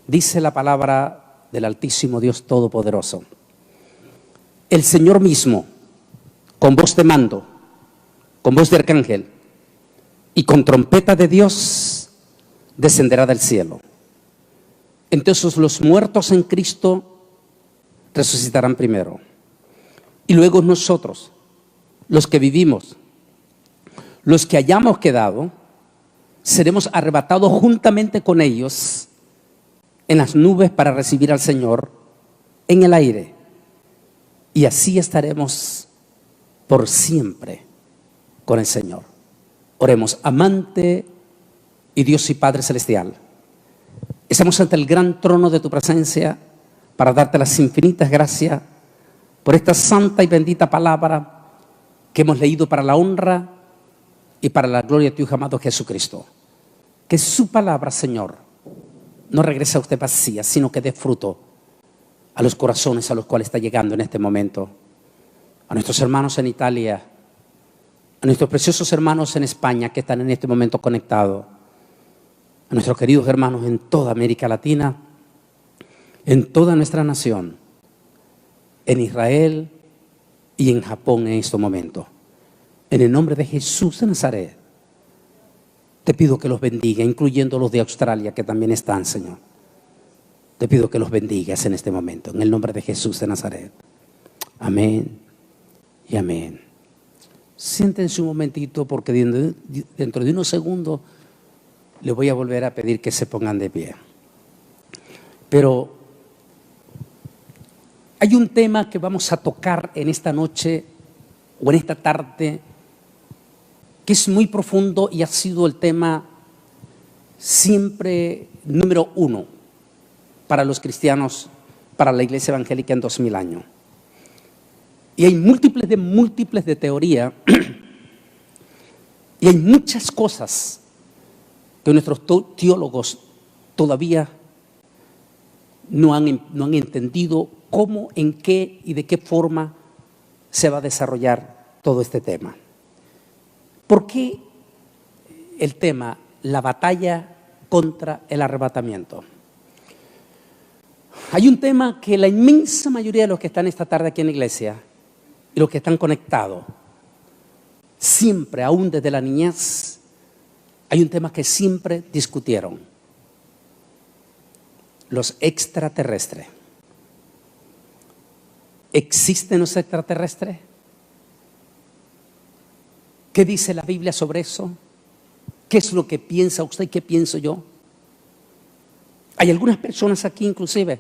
Dice la palabra del Altísimo Dios Todopoderoso: el Señor mismo, con voz de mando, con voz de arcángel y con trompeta de Dios, descenderá del cielo. Entonces los muertos en Cristo resucitarán primero. Y luego nosotros, los que vivimos, los que hayamos quedado, seremos arrebatados juntamente con ellos en las nubes para recibir al Señor en el aire. Y así estaremos por siempre con el Señor. Oremos. Amante y Dios y Padre Celestial, estamos ante el gran trono de tu presencia para darte las infinitas gracias por esta santa y bendita palabra que hemos leído para la honra y para la gloria de tu Hijo amado Jesucristo. Que su palabra, Señor, no regrese a usted vacía, sino que dé fruto a los corazones a los cuales está llegando en este momento. A nuestros hermanos en Italia, a nuestros preciosos hermanos en España que están en este momento conectados, a nuestros queridos hermanos en toda América Latina, en toda nuestra nación, en Israel y en Japón en este momento. En el nombre de Jesús de Nazaret, te pido que los bendiga, incluyendo los de Australia que también están, Señor. Te pido que los bendigas en este momento, en el nombre de Jesús de Nazaret. Amén y amén. Siéntense un momentito porque dentro de unos segundos les voy a volver a pedir que se pongan de pie. Pero hay un tema que vamos a tocar en esta noche o en esta tarde que es muy profundo y ha sido el tema siempre número uno para los cristianos, para la iglesia evangélica en 2000 años. Y hay múltiples de teoría y hay muchas cosas que nuestros teólogos todavía no han entendido cómo, en qué y de qué forma se va a desarrollar todo este tema. ¿Por qué el tema, la batalla contra el arrebatamiento? Hay un tema que la inmensa mayoría de los que están esta tarde aquí en la iglesia y los que están conectados, siempre, aún desde la niñez, hay un tema que siempre discutieron: los extraterrestres. ¿Existen los extraterrestres? ¿Qué dice la Biblia sobre eso? ¿Qué es lo que piensa usted y qué pienso yo? Hay algunas personas aquí inclusive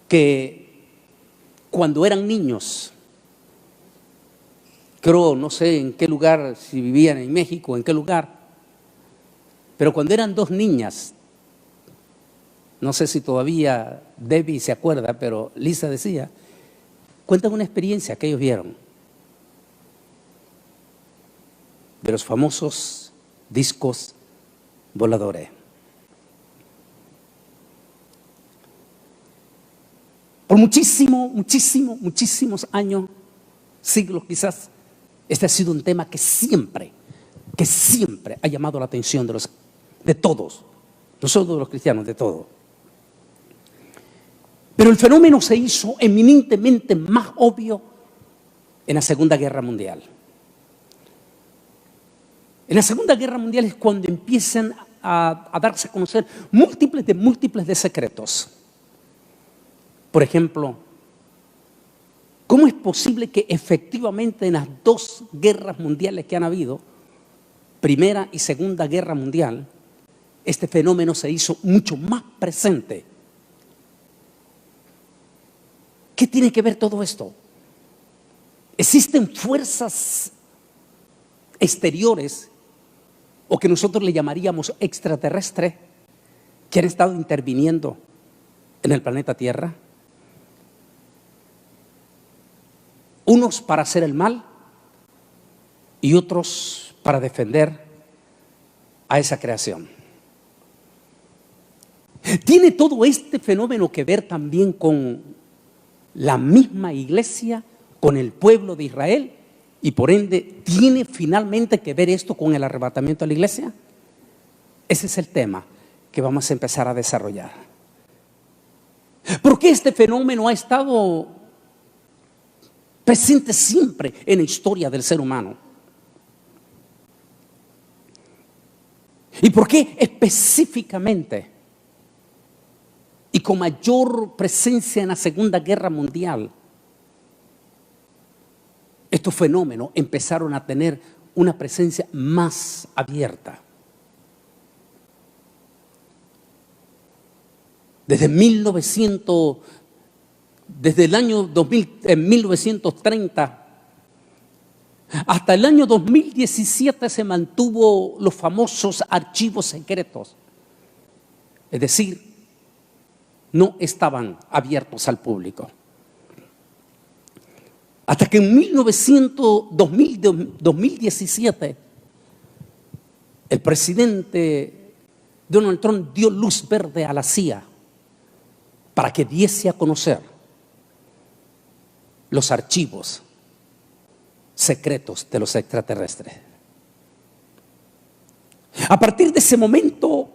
que cuando eran niños, creo, no sé en qué lugar, si vivían en México, en qué lugar, pero cuando eran dos niñas, no sé si todavía Debbie se acuerda, pero Lisa decía, cuentan una experiencia que ellos vieron de los famosos discos voladores. Por muchísimos años, siglos quizás, este ha sido un tema que siempre ha llamado la atención de todos, no solo de los cristianos, de todos. Pero el fenómeno se hizo eminentemente más obvio en la Segunda Guerra Mundial. En la Segunda Guerra Mundial es cuando empiezan a darse a conocer múltiples de secretos. Por ejemplo, ¿cómo es posible que efectivamente en las dos guerras mundiales que han habido, Primera y Segunda Guerra Mundial, este fenómeno se hizo mucho más presente? ¿Qué tiene que ver todo esto? ¿Existen fuerzas exteriores, o que nosotros le llamaríamos extraterrestres, que han estado interviniendo en el planeta Tierra? Unos para hacer el mal y otros para defender a esa creación. ¿Tiene todo este fenómeno que ver también con la misma iglesia, con el pueblo de Israel? Y por ende, ¿tiene finalmente que ver esto con el arrebatamiento de la iglesia? Ese es el tema. que vamos a empezar a desarrollar. Porque este fenómeno ha estado presente siempre en la historia del ser humano. ¿Y por qué específicamente y con mayor presencia en la Segunda Guerra Mundial estos fenómenos empezaron a tener una presencia más abierta? Desde el año 1930 hasta el año 2017 se mantuvo los famosos archivos secretos. Es decir, no estaban abiertos al público. Hasta que en 2017 el presidente Donald Trump dio luz verde a la CIA para que diese a conocer los archivos secretos de los extraterrestres. A partir de ese momento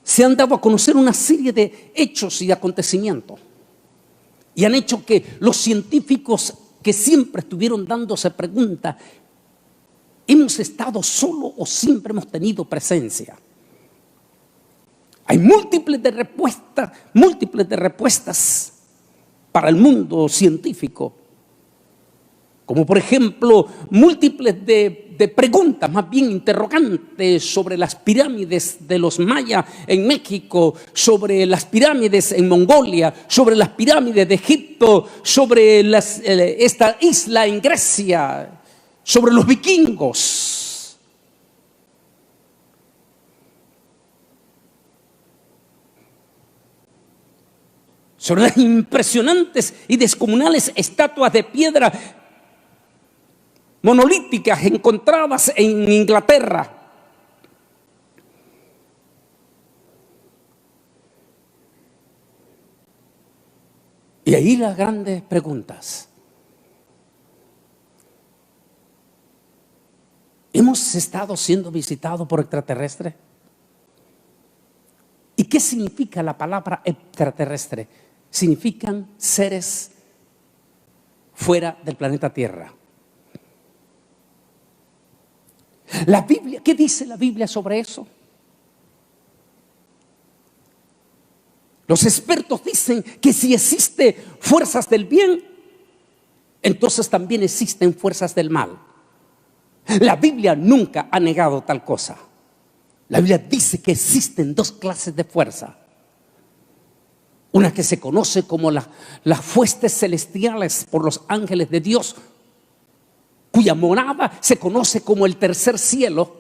se han dado a conocer una serie de hechos y acontecimientos y han hecho que los científicos que siempre estuvieron dándose preguntas, ¿hemos estado solos o siempre hemos tenido presencia? Hay múltiples de respuestas para el mundo científico, como por ejemplo múltiples de preguntas, más bien interrogantes, sobre las pirámides de los mayas en México, sobre las pirámides en Mongolia, sobre las pirámides de Egipto, sobre esta isla en Grecia, sobre los vikingos. Sobre las impresionantes y descomunales estatuas de piedra monolíticas encontradas en Inglaterra. Y ahí las grandes preguntas. ¿Hemos estado siendo visitados por extraterrestres? ¿Y qué significa la palabra extraterrestre? Significan seres fuera del planeta Tierra. La Biblia, ¿qué dice la Biblia sobre eso? Los expertos dicen que si existen fuerzas del bien, entonces también existen fuerzas del mal. La Biblia nunca ha negado tal cosa. La Biblia dice que existen dos clases de fuerza. Una que se conoce como las huestes celestiales por los ángeles de Dios, cuya morada se conoce como el tercer cielo,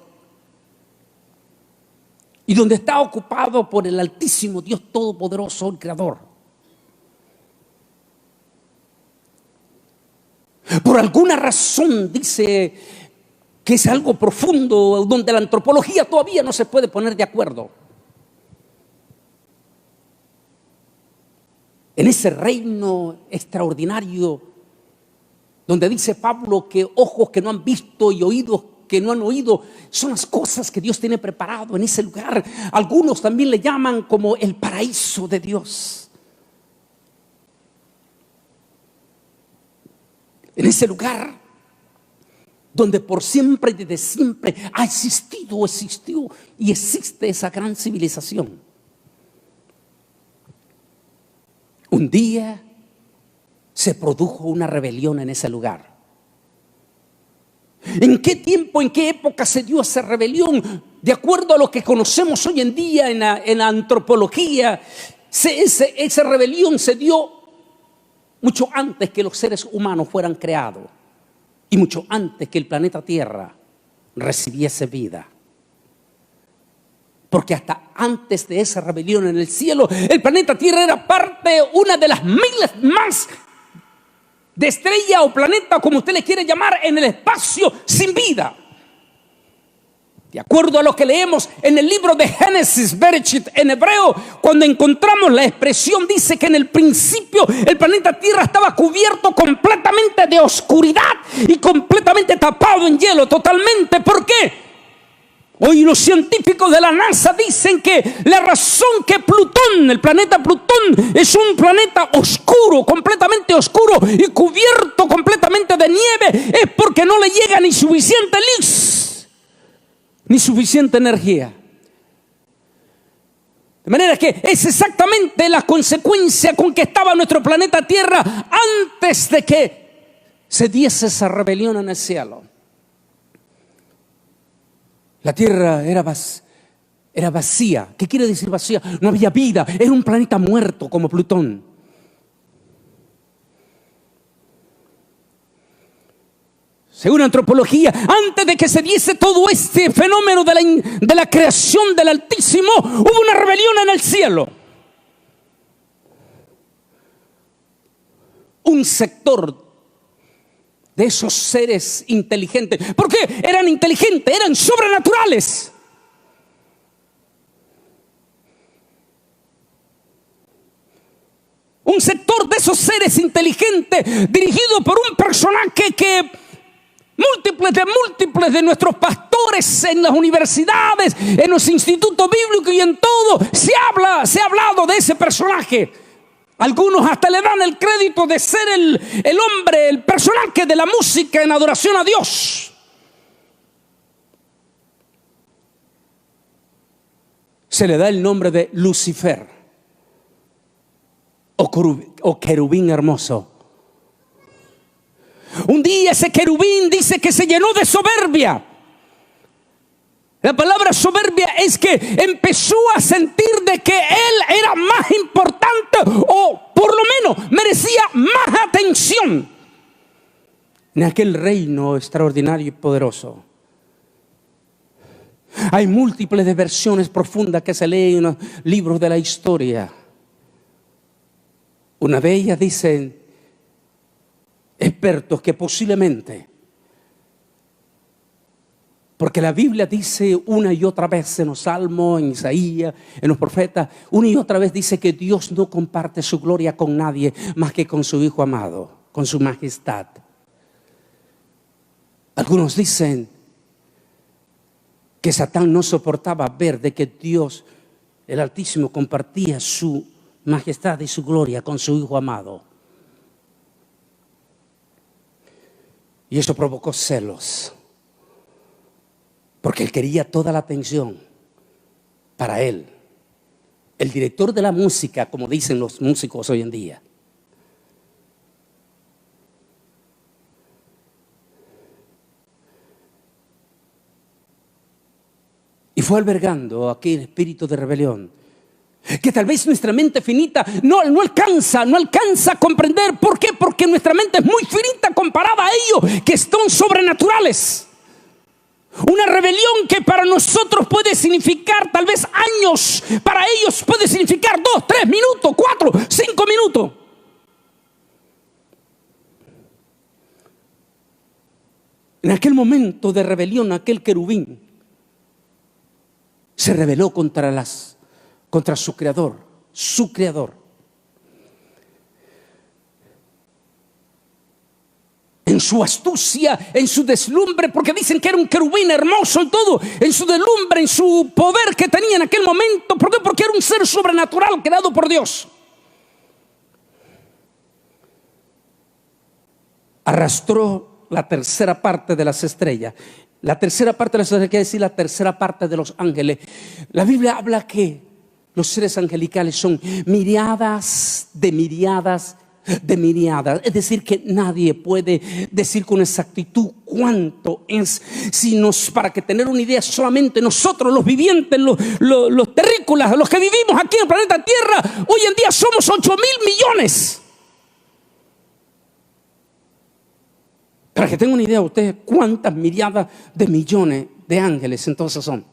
y donde está ocupado por el Altísimo Dios Todopoderoso, el Creador. Por alguna razón dice que es algo profundo, donde la antropología todavía no se puede poner de acuerdo. En ese reino extraordinario, donde dice Pablo que ojos que no han visto y oídos que no han oído, son las cosas que Dios tiene preparado en ese lugar. Algunos también le llaman como el paraíso de Dios. En ese lugar donde por siempre y desde siempre ha existido, existió y existe esa gran civilización. Un día se produjo una rebelión en ese lugar. ¿En qué tiempo, en qué época se dio esa rebelión? De acuerdo a lo que conocemos hoy en día en la antropología, esa rebelión se dio mucho antes que los seres humanos fueran creados y mucho antes que el planeta Tierra recibiese vida. Porque hasta antes de esa rebelión en el cielo, el planeta Tierra era una de las miles más de estrella o planeta, como usted le quiere llamar, en el espacio sin vida. De acuerdo a lo que leemos en el libro de Génesis, Bereshit, en hebreo, cuando encontramos la expresión, dice que en el principio el planeta Tierra estaba cubierto completamente de oscuridad y completamente tapado en hielo, totalmente. ¿Por qué? Hoy los científicos de la NASA dicen que la razón que Plutón, el planeta Plutón, es un planeta oscuro, completamente oscuro y cubierto completamente de nieve, es porque no le llega ni suficiente luz, ni suficiente energía. De manera que es exactamente la consecuencia con que estaba nuestro planeta Tierra antes de que se diese esa rebelión en el cielo. La Tierra era vacía. ¿Qué quiere decir vacía? No había vida. Era un planeta muerto como Plutón. Según antropología, antes de que se diese todo este fenómeno de la creación del Altísimo, hubo una rebelión en el cielo. Un sector de esos seres inteligentes. ¿Por qué? Eran inteligentes, eran sobrenaturales. Un sector de esos seres inteligentes dirigido por un personaje que múltiples de nuestros pastores en las universidades, en los institutos bíblicos y en todo, se ha hablado de ese personaje. Algunos hasta le dan el crédito de ser el hombre, el personaje de la música en adoración a Dios. Se le da el nombre de Lucifer o querubín hermoso. Un día ese querubín dice que se llenó de soberbia. La palabra soberbia es que empezó a sentir de que él era más importante o por lo menos merecía más atención en aquel reino extraordinario y poderoso. Hay múltiples de versiones profundas que se leen en los libros de la historia. Una de ellas dicen expertos que posiblemente, porque la Biblia dice una y otra vez en los Salmos, en Isaías, en los profetas, una y otra vez dice que Dios no comparte su gloria con nadie más que con su Hijo amado, con su majestad. Algunos dicen que Satán no soportaba ver de que Dios, el Altísimo, compartía su majestad y su gloria con su Hijo amado. Y eso provocó celos. Porque él quería toda la atención para él. El director de la música, como dicen los músicos hoy en día. Y fue albergando aquel espíritu de rebelión que tal vez nuestra mente finita no alcanza a comprender. ¿Por qué? Porque nuestra mente es muy finita comparada a ellos que son sobrenaturales. Una rebelión que para nosotros puede significar tal vez años, para ellos puede significar 2, 3 minutos, 4, 5 minutos. En aquel momento de rebelión, aquel querubín se rebeló contra su creador. En su astucia, en su deslumbre, porque dicen que era un querubín hermoso y todo, en su deslumbre, en su poder que tenía en aquel momento. ¿Por qué? Porque era un ser sobrenatural creado por Dios. Arrastró la tercera parte de las estrellas. La tercera parte de las estrellas quiere decir la tercera parte de los ángeles. La Biblia habla que los seres angelicales son miriadas de miriadas de miriadas. Es decir, que nadie puede decir con exactitud cuánto es. Para que tener una idea, solamente nosotros, los vivientes, los terrícolas, los que vivimos aquí en el planeta Tierra, hoy en día somos 8,000 millones. Para que tengan una idea ustedes cuántas miriadas de millones de ángeles entonces son.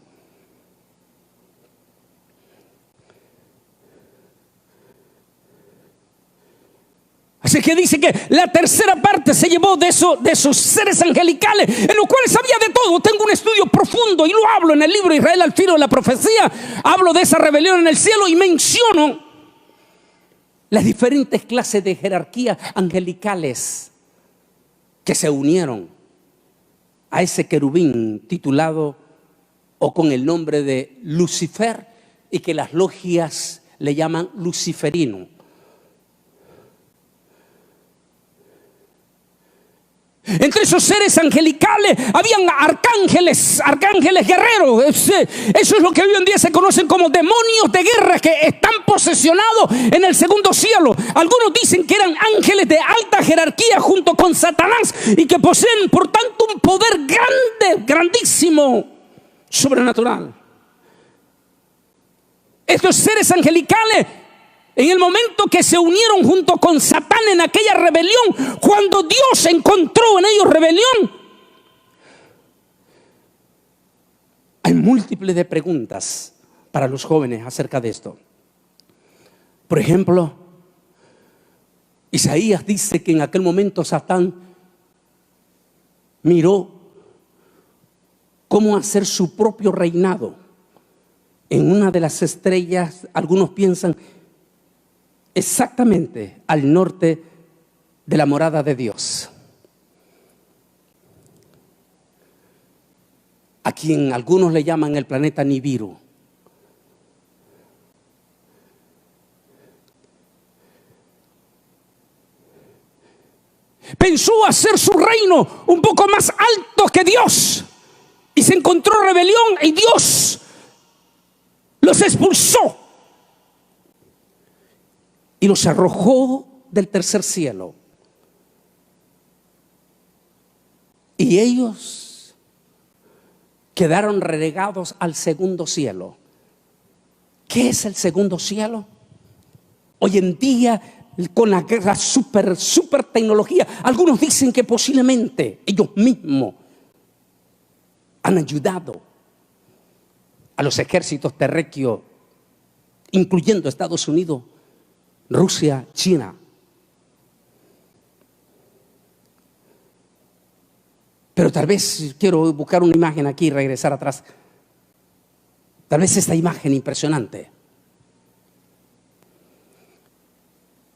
Así que dice que la tercera parte se llevó de esos seres angelicales, en los cuales había de todo. Tengo un estudio profundo y lo hablo en el libro Israel al filo de la profecía. Hablo de esa rebelión en el cielo y menciono las diferentes clases de jerarquías angelicales que se unieron a ese querubín titulado o con el nombre de Lucifer, y que las logias le llaman luciferino. Entre esos seres angelicales habían arcángeles guerreros. Eso es lo que hoy en día se conocen como demonios de guerra, que están posesionados en el segundo cielo. Algunos dicen que eran ángeles de alta jerarquía junto con Satanás, y que poseen por tanto un poder grande, grandísimo, sobrenatural. Estos seres angelicales, en el momento que se unieron junto con Satán en aquella rebelión, cuando Dios encontró en ellos rebelión, hay múltiples de preguntas para los jóvenes acerca de esto. Por ejemplo, Isaías dice que en aquel momento Satán miró cómo hacer su propio reinado en una de las estrellas. Algunos piensan exactamente al norte de la morada de Dios, a quien algunos le llaman el planeta Nibiru. Pensó hacer su reino un poco más alto que Dios, y se encontró rebelión, y Dios los expulsó y los arrojó del tercer cielo. Y ellos quedaron relegados al segundo cielo. ¿Qué es el segundo cielo? Hoy en día, con la super tecnología, algunos dicen que posiblemente ellos mismos han ayudado a los ejércitos terráqueos, incluyendo Estados Unidos, Rusia, China. Pero tal vez quiero buscar una imagen aquí y regresar atrás. Tal vez esta imagen impresionante.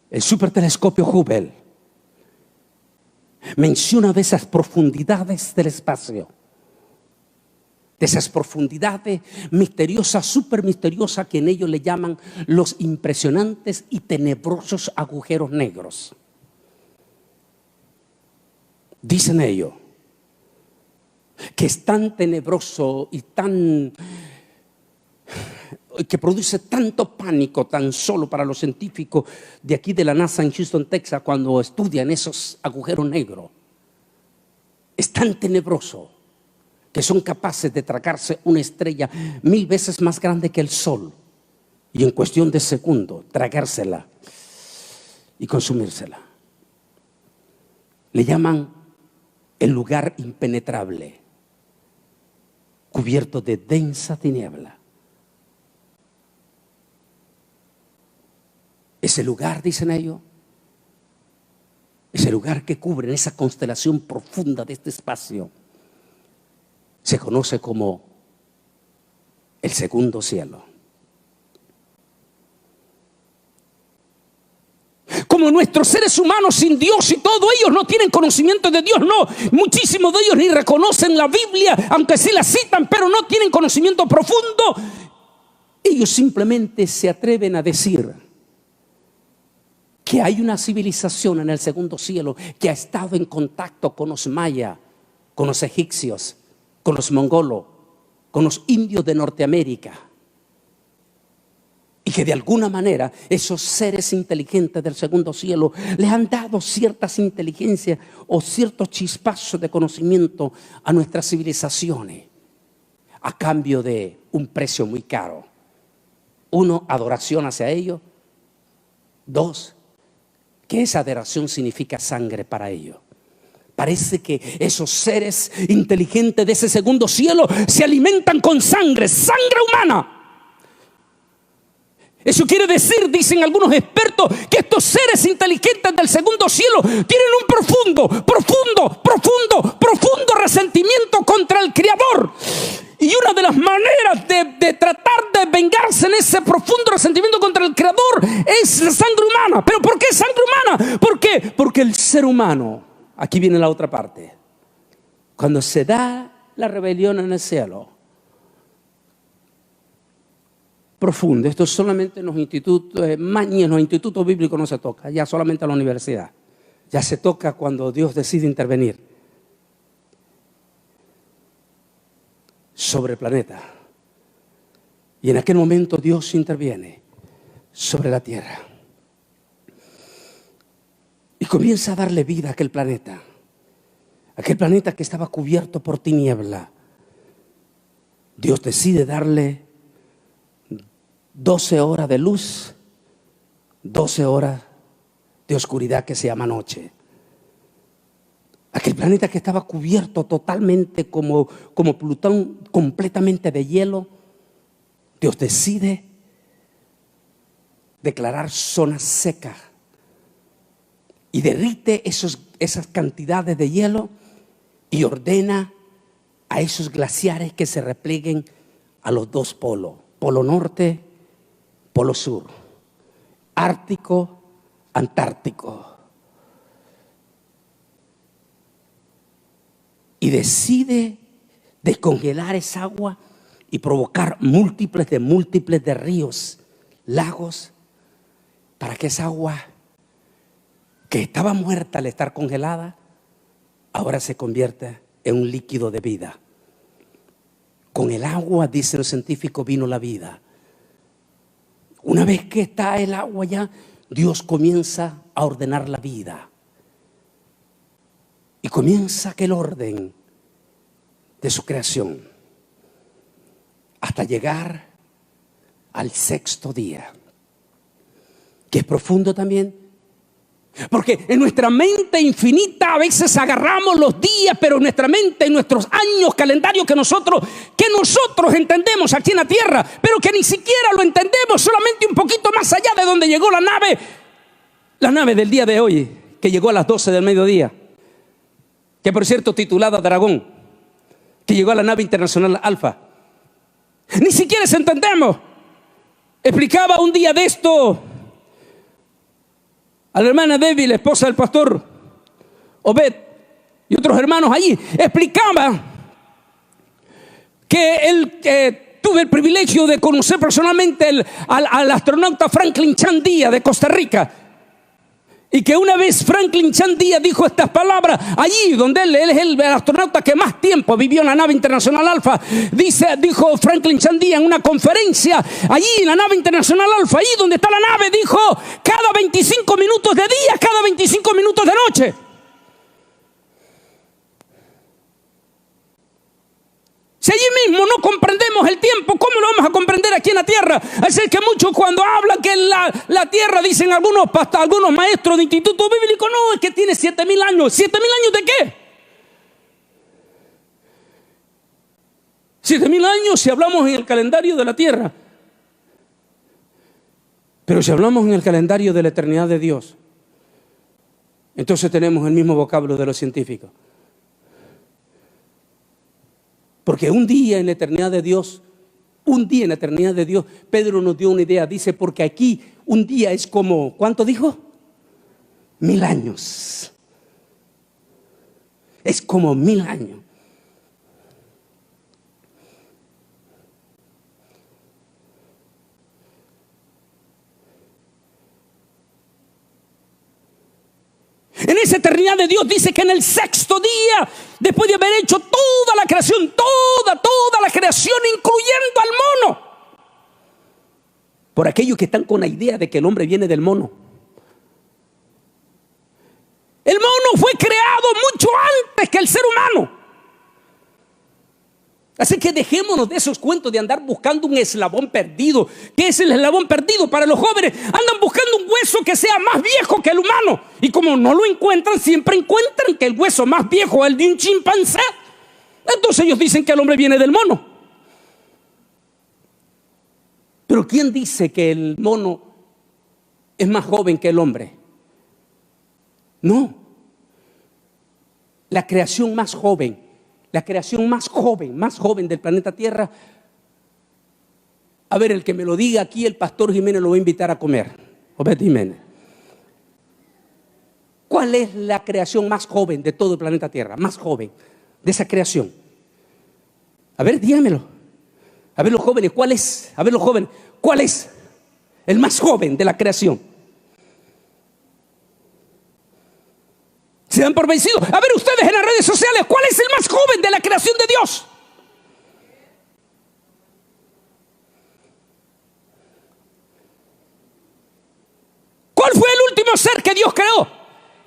El supertelescopio Hubble menciona de esas profundidades del espacio, de esas profundidades misteriosas, súper misteriosas, que en ellos le llaman los impresionantes y tenebrosos agujeros negros. Dicen ellos que es tan tenebroso y que produce tanto pánico tan solo para los científicos de aquí de la NASA en Houston, Texas, cuando estudian esos agujeros negros. Es tan tenebroso que son capaces de tragarse una estrella 1000 veces más grande que el Sol, y en cuestión de segundos tragársela y consumírsela. Le llaman el lugar impenetrable, cubierto de densa tiniebla. Ese lugar, dicen ellos, ese lugar que cubre en esa constelación profunda de este espacio, se conoce como el segundo cielo. Como nuestros seres humanos sin Dios y todo, ellos no tienen conocimiento de Dios, no. Muchísimos de ellos ni reconocen la Biblia, aunque sí la citan, pero no tienen conocimiento profundo. Ellos simplemente se atreven a decir que hay una civilización en el segundo cielo que ha estado en contacto con los mayas, con los egipcios, con los mongolos, con los indios de Norteamérica, y que de alguna manera esos seres inteligentes del segundo cielo les han dado ciertas inteligencias o ciertos chispazos de conocimiento a nuestras civilizaciones a cambio de un precio muy caro. Uno, adoración hacia ellos. Dos, que esa adoración significa sangre para ellos. Parece que esos seres inteligentes de ese segundo cielo se alimentan con sangre humana. Eso quiere decir, dicen algunos expertos, que estos seres inteligentes del segundo cielo tienen un profundo resentimiento contra el Creador. Y una de las maneras de tratar de vengarse en ese profundo resentimiento contra el Creador es la sangre humana. ¿Pero por qué sangre humana? ¿Por qué? Porque el ser humano, aquí viene la otra parte, cuando se da la rebelión en el cielo, profundo. Esto solamente en los institutos, ni en los institutos bíblicos no se toca, ya solamente en la universidad. Ya se toca cuando Dios decide intervenir sobre el planeta. Y en aquel momento Dios interviene sobre la tierra. Y comienza a darle vida a aquel planeta que estaba cubierto por tiniebla. Dios decide darle 12 horas de luz, 12 horas de oscuridad que se llama noche. Aquel planeta que estaba cubierto totalmente como Plutón, completamente de hielo, Dios decide declarar zona seca y derrite esas cantidades de hielo y ordena a esos glaciares que se replieguen a los dos polos, polo norte, polo sur, ártico, antártico. Y decide descongelar esa agua y provocar múltiples de ríos, lagos, para que esa agua que estaba muerta al estar congelada, ahora se convierta en un líquido de vida. Con el agua, dicen los científicos, vino la vida. Una vez que está el agua ya, Dios comienza a ordenar la vida. Y comienza aquel orden de su creación hasta llegar al sexto día, que es profundo también, porque en nuestra mente infinita a veces agarramos los días, pero en nuestra mente, en nuestros años, calendarios que nosotros entendemos aquí en la tierra, pero que ni siquiera lo entendemos, solamente un poquito más allá de donde llegó la nave del día de hoy, que llegó a las 12 del mediodía, que por cierto titulada Dragón, que llegó a la nave internacional Alfa. Ni siquiera se entendemos. Explicaba un día de esto a la hermana Debbie, la esposa del pastor Obed, y otros hermanos allí. Explicaba que tuve el privilegio de conocer personalmente al astronauta Franklin Chan Díaz de Costa Rica. Y que una vez Franklin Chan Díaz dijo estas palabras allí donde él es el astronauta que más tiempo vivió en la nave internacional Alfa. Dijo Franklin Chan Díaz en una conferencia allí en la nave internacional Alfa, allí donde está la nave, dijo: cada 25 minutos de día, cada 25 minutos de noche. Si allí mismo no comprendemos el tiempo, ¿cómo lo vamos a comprender aquí en la tierra? Así que muchos cuando hablan que la tierra, dicen algunos maestros de instituto bíblico, no, es que tiene 7,000 años. ¿7,000 años de qué? 7,000 años si hablamos en el calendario de la tierra. Pero si hablamos en el calendario de la eternidad de Dios, entonces tenemos el mismo vocablo de los científicos. Porque un día en la eternidad de Dios, Pedro nos dio una idea. Dice, porque aquí un día es como, ¿cuánto dijo? 1,000 años. Es como 1,000 años. En esa eternidad de Dios dice que en el sexto día, después de haber hecho toda la creación, toda la creación, incluyendo al mono. Por aquellos que están con la idea de que el hombre viene del mono. El mono fue creado mucho antes que el ser humano. Así que dejémonos de esos cuentos de andar buscando un eslabón perdido. ¿Qué es el eslabón perdido? Para los jóvenes andan buscando un hueso que sea más viejo que el humano. Y como no lo encuentran, siempre encuentran que el hueso más viejo es el de un chimpancé. Entonces ellos dicen que el hombre viene del mono. Pero ¿quién dice que el mono es más joven que el hombre? No. La creación más joven del planeta Tierra. A ver, el que me lo diga aquí, el pastor Jiménez lo va a invitar a comer. Obed Jiménez. ¿Cuál es la creación más joven de todo el planeta Tierra? Más joven de esa creación. A ver, dígamelo. A ver los jóvenes, ¿cuál es? A ver los jóvenes, ¿cuál es el más joven de la creación? Se dan por vencidos. A ver ustedes en las redes sociales, ¿cuál es el más joven de la creación de Dios? ¿Cuál fue el último ser que Dios creó?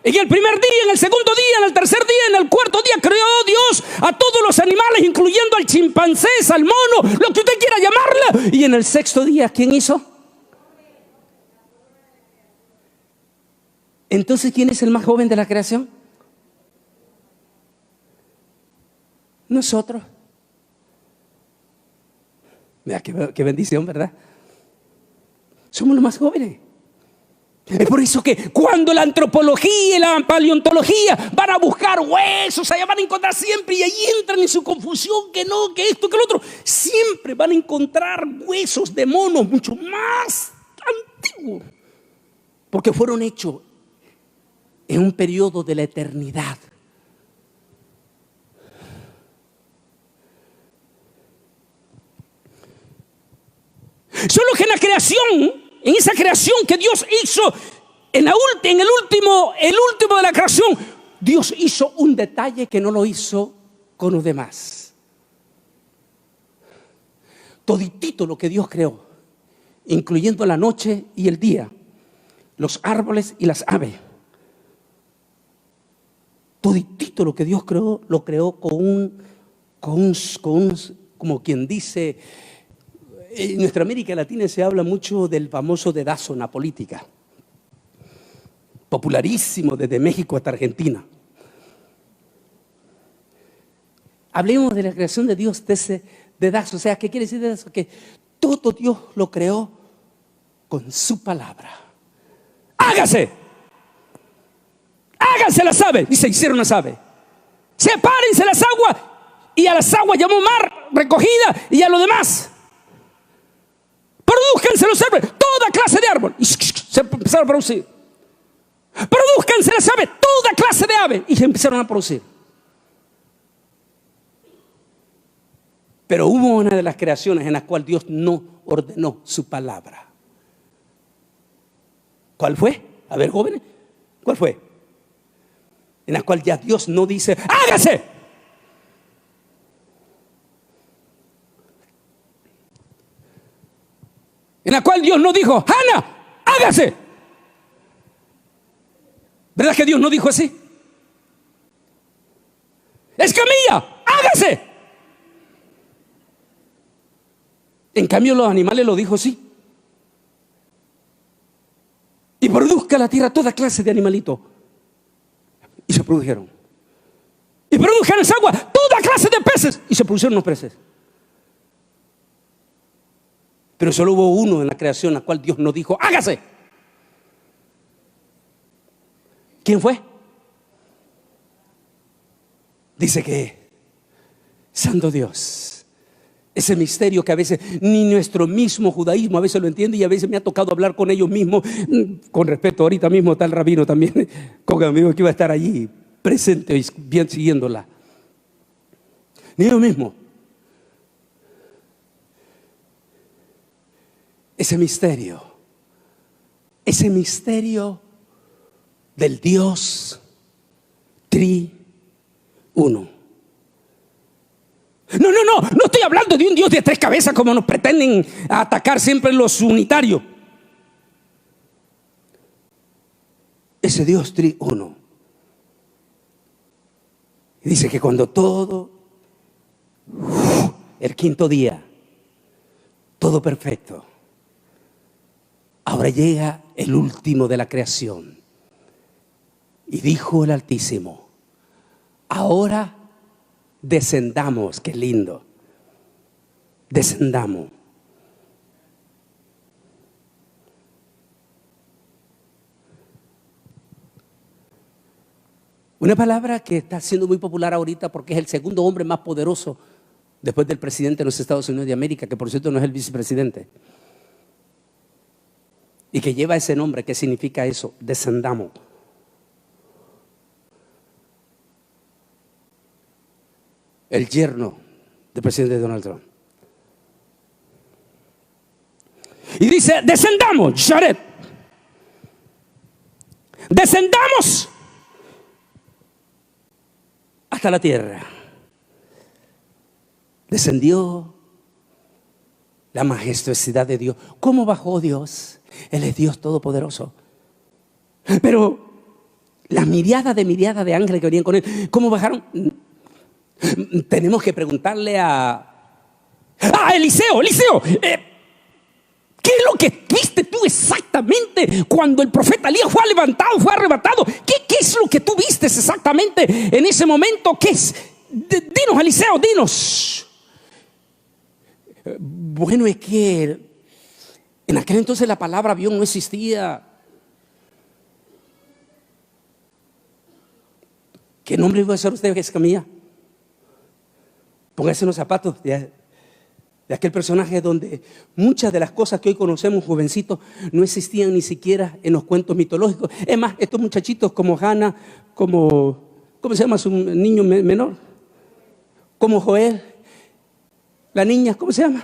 En el primer día, en el segundo día, en el tercer día, en el cuarto día creó Dios a todos los animales, incluyendo al chimpancé, al mono, lo que usted quiera llamarla. Y en el sexto día, ¿quién hizo? Entonces, ¿quién es el más joven de la creación? Nosotros. Mira, qué bendición, ¿verdad? Somos los más jóvenes. Es por eso que cuando la antropología y la paleontología van a buscar huesos, allá van a encontrar siempre, y ahí entran en su confusión, que no, que esto, que lo otro, siempre van a encontrar huesos de monos mucho más antiguos, porque fueron hechos en un periodo de la eternidad. Solo que en la creación, en esa creación que Dios hizo, en el último de la creación, Dios hizo un detalle que no lo hizo con los demás. Toditito lo que Dios creó, incluyendo la noche y el día, los árboles y las aves. Toditito lo que Dios creó, lo creó con como quien dice. En nuestra América Latina se habla mucho del famoso dedazo en la política, popularísimo desde México hasta Argentina. Hablemos de la creación de Dios, de ese dedazo. O sea, ¿qué quiere decir dedazo? Que todo Dios lo creó con su palabra. ¡Hágase! ¡Háganse las aves! Y se hicieron las aves. Sepárense las aguas. Y a las aguas llamó mar, recogida, y a lo demás. Produzcanse los árboles, toda clase de árbol. Y se empezaron a producir. Produzcanse las aves, toda clase de aves. Y se empezaron a producir. Pero hubo una de las creaciones en las cuales Dios no ordenó su palabra. ¿Cuál fue? A ver, jóvenes, ¿cuál fue? En la cual ya Dios no dice, ¡hágase! En la cual Dios no dijo, Hannah, hágase. ¿Verdad que Dios no dijo así? Escamilla, hágase. En cambio los animales lo dijo así. Y produzca la tierra toda clase de animalitos. Y se produjeron. Y produjeron esa agua toda clase de peces. Y se produjeron los peces. Pero solo hubo uno en la creación en la cual Dios no dijo, hágase. ¿Quién fue? Dice que Santo Dios, ese misterio que a veces ni nuestro mismo judaísmo a veces lo entiende, y a veces me ha tocado hablar con ellos mismos. Con respeto, ahorita mismo está el rabino también, con amigos que iba a estar allí presente y bien siguiéndola. Ni ellos mismos. Ese misterio del Dios triuno. No estoy hablando de un Dios de tres cabezas como nos pretenden atacar siempre los unitarios. Ese Dios triuno. Y dice que cuando el quinto día, todo perfecto, ahora llega el último de la creación. Y dijo el Altísimo, ahora descendamos. Qué lindo. Descendamos. Una palabra que está siendo muy popular ahorita porque es el segundo hombre más poderoso después del presidente de los Estados Unidos de América, que por cierto no es el vicepresidente. Y que lleva ese nombre. ¿Qué significa eso? Descendamos. El yerno del presidente Donald Trump. Y dice, descendamos, Sharet. Descendamos hasta la tierra. Descendió la majestuosidad de Dios. ¿Cómo bajó Dios? Él es Dios todopoderoso. Pero la miriada de ángeles que venían con él, ¿cómo bajaron? Tenemos que preguntarle a Eliseo, ¿qué es lo que viste tú exactamente cuando el profeta Elías fue levantado, fue arrebatado? ¿Qué es lo que tú viste exactamente en ese momento? ¿Qué es? Dinos, Eliseo, dinos. Bueno, es que en aquel entonces la palabra avión no existía. ¿Qué nombre iba a ser usted, Escamilla? Póngase en los zapatos de aquel personaje donde muchas de las cosas que hoy conocemos, jovencitos, no existían ni siquiera en los cuentos mitológicos. Es más, estos muchachitos como Hannah, ¿cómo se llama su niño menor? Como Joel, la niña, ¿cómo se llama?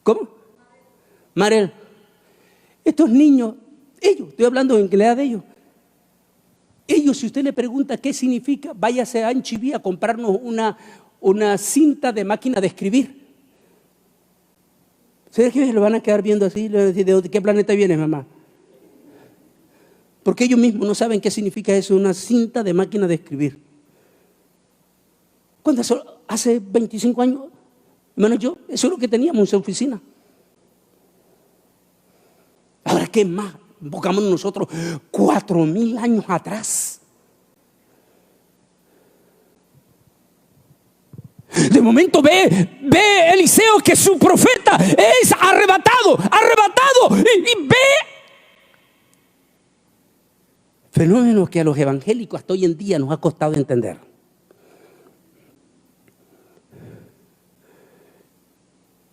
¿Cómo? Marel. Estos niños, estoy hablando en la edad de ellos. Ellos, si usted le pregunta qué significa, váyase a Anchiví a comprarnos una cinta de máquina de escribir. ¿Ustedes qué lo van a quedar viendo así? ¿De qué planeta vienes, mamá? Porque ellos mismos no saben qué significa eso, una cinta de máquina de escribir. ¿Cuándo? Hace 25 años, hermano, eso es lo que teníamos en su oficina. Ahora, ¿qué más? Buscamos nosotros 4,000 años atrás. De momento ve Eliseo que su profeta es arrebatado y ve fenómenos que a los evangélicos hasta hoy en día nos ha costado entender.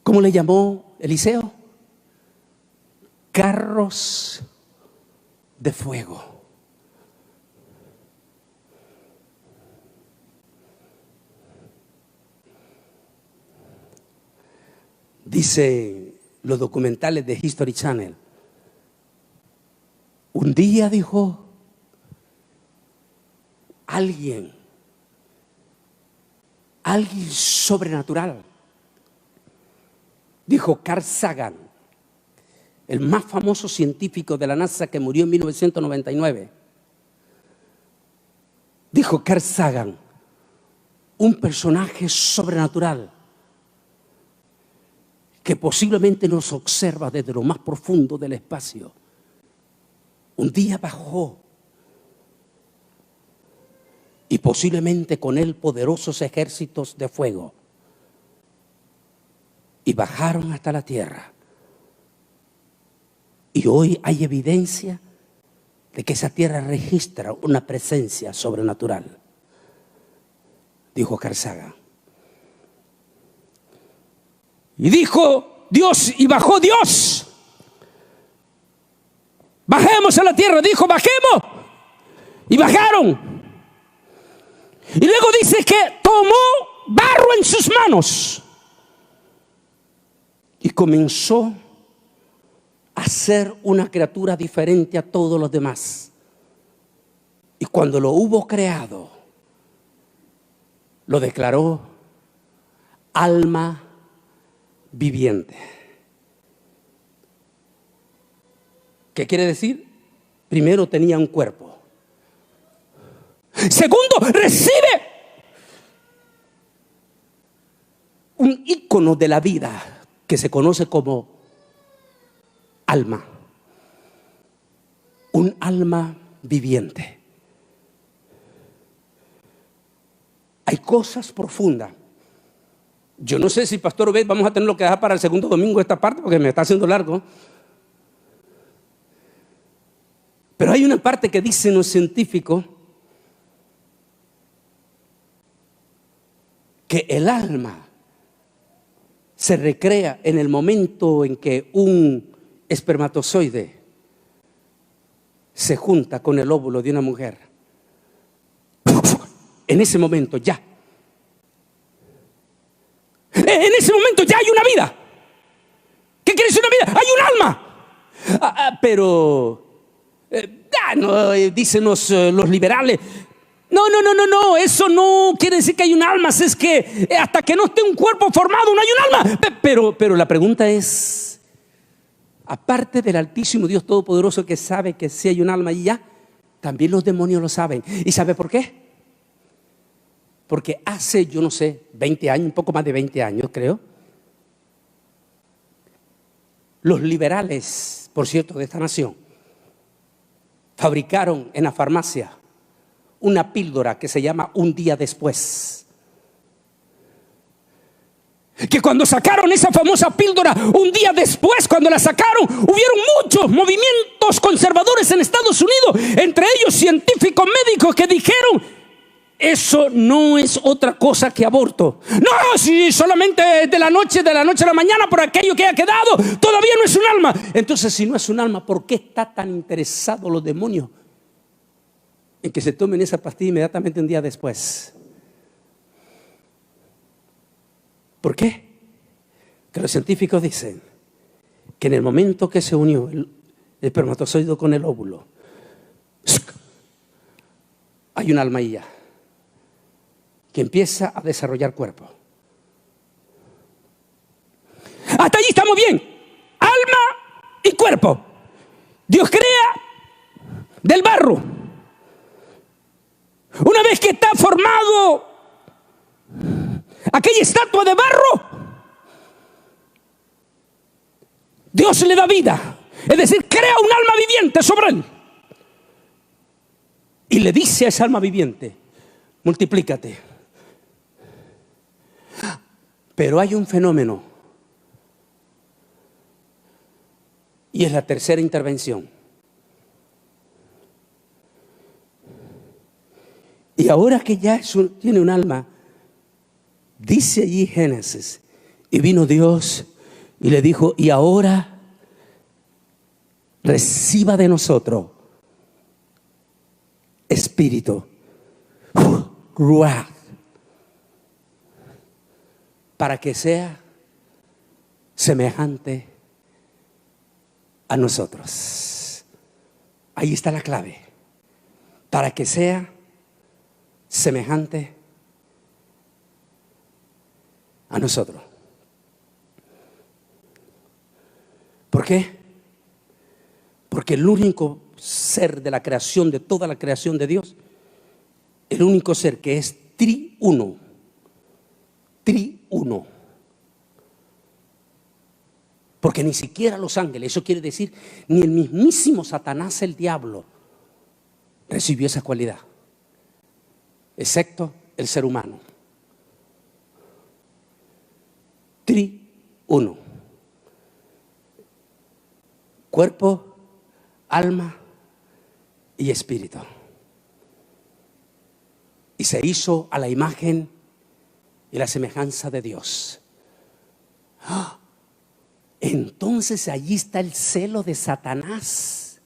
¿Cómo le llamó Eliseo? Carros de fuego. Dice los documentales de History Channel. Un día dijo alguien sobrenatural. Dijo Carl Sagan, el más famoso científico de la NASA que murió en 1999. Dijo Carl Sagan, un personaje sobrenatural que posiblemente nos observa desde lo más profundo del espacio. Un día bajó y posiblemente con él poderosos ejércitos de fuego y bajaron hasta la tierra. Y hoy hay evidencia de que esa tierra registra una presencia sobrenatural, dijo Carl Sagan. Y dijo Dios, y bajó Dios. Bajemos a la tierra, dijo, bajemos. Y bajaron. Y luego dice que tomó barro en sus manos y comenzó a ser una criatura diferente a todos los demás. Y cuando lo hubo creado, lo declaró alma viviente. ¿Qué quiere decir? Primero tenía un cuerpo. Segundo, recibe un ícono de la vida que se conoce como alma. Un alma viviente. Hay cosas profundas. Yo no sé si Pastor Obed vamos a tenerlo que dejar para el segundo domingo esta parte porque me está haciendo largo. Pero hay una parte que dicen los científicos que el alma se recrea en el momento en que un espermatozoide se junta con el óvulo de una mujer. En ese momento ya. En ese momento ya hay una vida. vida, hay un alma. No, dicen los liberales. No, eso no quiere decir que hay un alma, es que hasta que no esté un cuerpo formado no hay un alma. Pero la pregunta es, aparte del Altísimo Dios Todopoderoso que sabe que sí hay un alma y ya, también los demonios lo saben. ¿Y sabe por qué? Porque hace, yo no sé, 20 años, un poco más de 20 años creo, los liberales, por cierto, de esta nación, fabricaron en la farmacia una píldora que se llama Un Día Después. Que cuando sacaron esa famosa píldora, un día después, cuando la sacaron, hubieron muchos movimientos conservadores en Estados Unidos, entre ellos científicos médicos que dijeron: eso no es otra cosa que aborto. No, si solamente de la noche a la mañana, por aquello que ha quedado, todavía no es un alma. Entonces, si no es un alma, ¿por qué está tan interesados los demonios en que se tomen esa pastilla inmediatamente un día después? ¿Por qué? Que los científicos dicen que en el momento que se unió el espermatozoide con el óvulo, hay un alma ahí ya, que empieza a desarrollar cuerpo. Hasta allí estamos bien. Alma y cuerpo. Dios crea del barro. Una vez que está formado aquella estatua de barro, Dios le da vida. Es decir, crea un alma viviente sobre él. Y le dice a esa alma viviente: multiplícate. Pero hay un fenómeno, y es la tercera intervención. Y ahora que ya tiene un alma, dice allí Génesis, y vino Dios y le dijo: y ahora reciba de nosotros espíritu, ruach, para que sea semejante a nosotros. Ahí está la clave. Para que sea semejante a nosotros. ¿Por qué? Porque el único ser de la creación, de toda la creación de Dios, el único ser que es triuno, porque ni siquiera los ángeles, eso quiere decir, ni el mismísimo Satanás, el diablo, recibió esa cualidad, excepto el ser humano. Triuno. Cuerpo, alma y espíritu. Y se hizo a la imagen y la semejanza de Dios. Entonces allí está el celo de Satanás.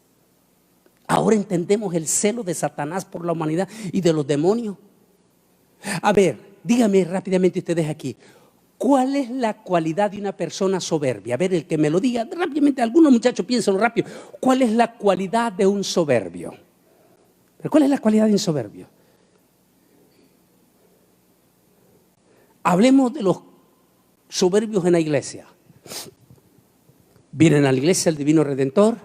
Ahora entendemos el celo de Satanás por la humanidad y de los demonios. A ver, dígame rápidamente ustedes aquí, ¿cuál es la cualidad de una persona soberbia? A ver, el que me lo diga rápidamente, algunos muchachos piensan rápido. ¿Cuál es la cualidad de un soberbio? ¿Pero cuál es la cualidad de un soberbio? Hablemos de los soberbios en la iglesia. Vienen a la iglesia el Divino Redentor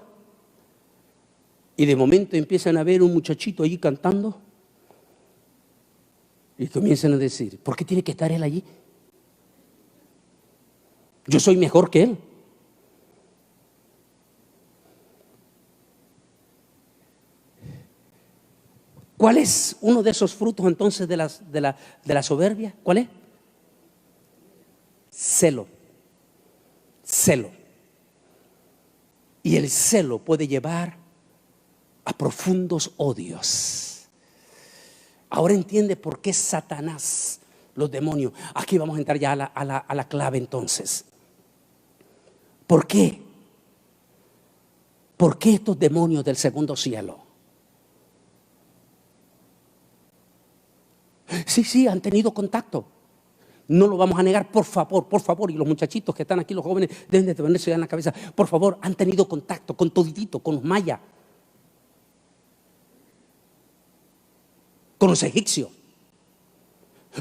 y de momento empiezan a ver un muchachito allí cantando y comienzan a decir: ¿por qué tiene que estar él allí? Yo soy mejor que él. ¿Cuál es uno de esos frutos entonces de la soberbia? ¿Cuál es? Celo. Celo. Y el celo puede llevar a profundos odios. Ahora entiende por qué Satanás, los demonios. Aquí vamos a entrar ya a la clave entonces. ¿Por qué? ¿Por qué estos demonios del segundo cielo? Sí, han tenido contacto. No lo vamos a negar, por favor, por favor. Y los muchachitos que están aquí, los jóvenes, deben de ponerse en la cabeza. Por favor, han tenido contacto con toditito, con los mayas, con los egipcios.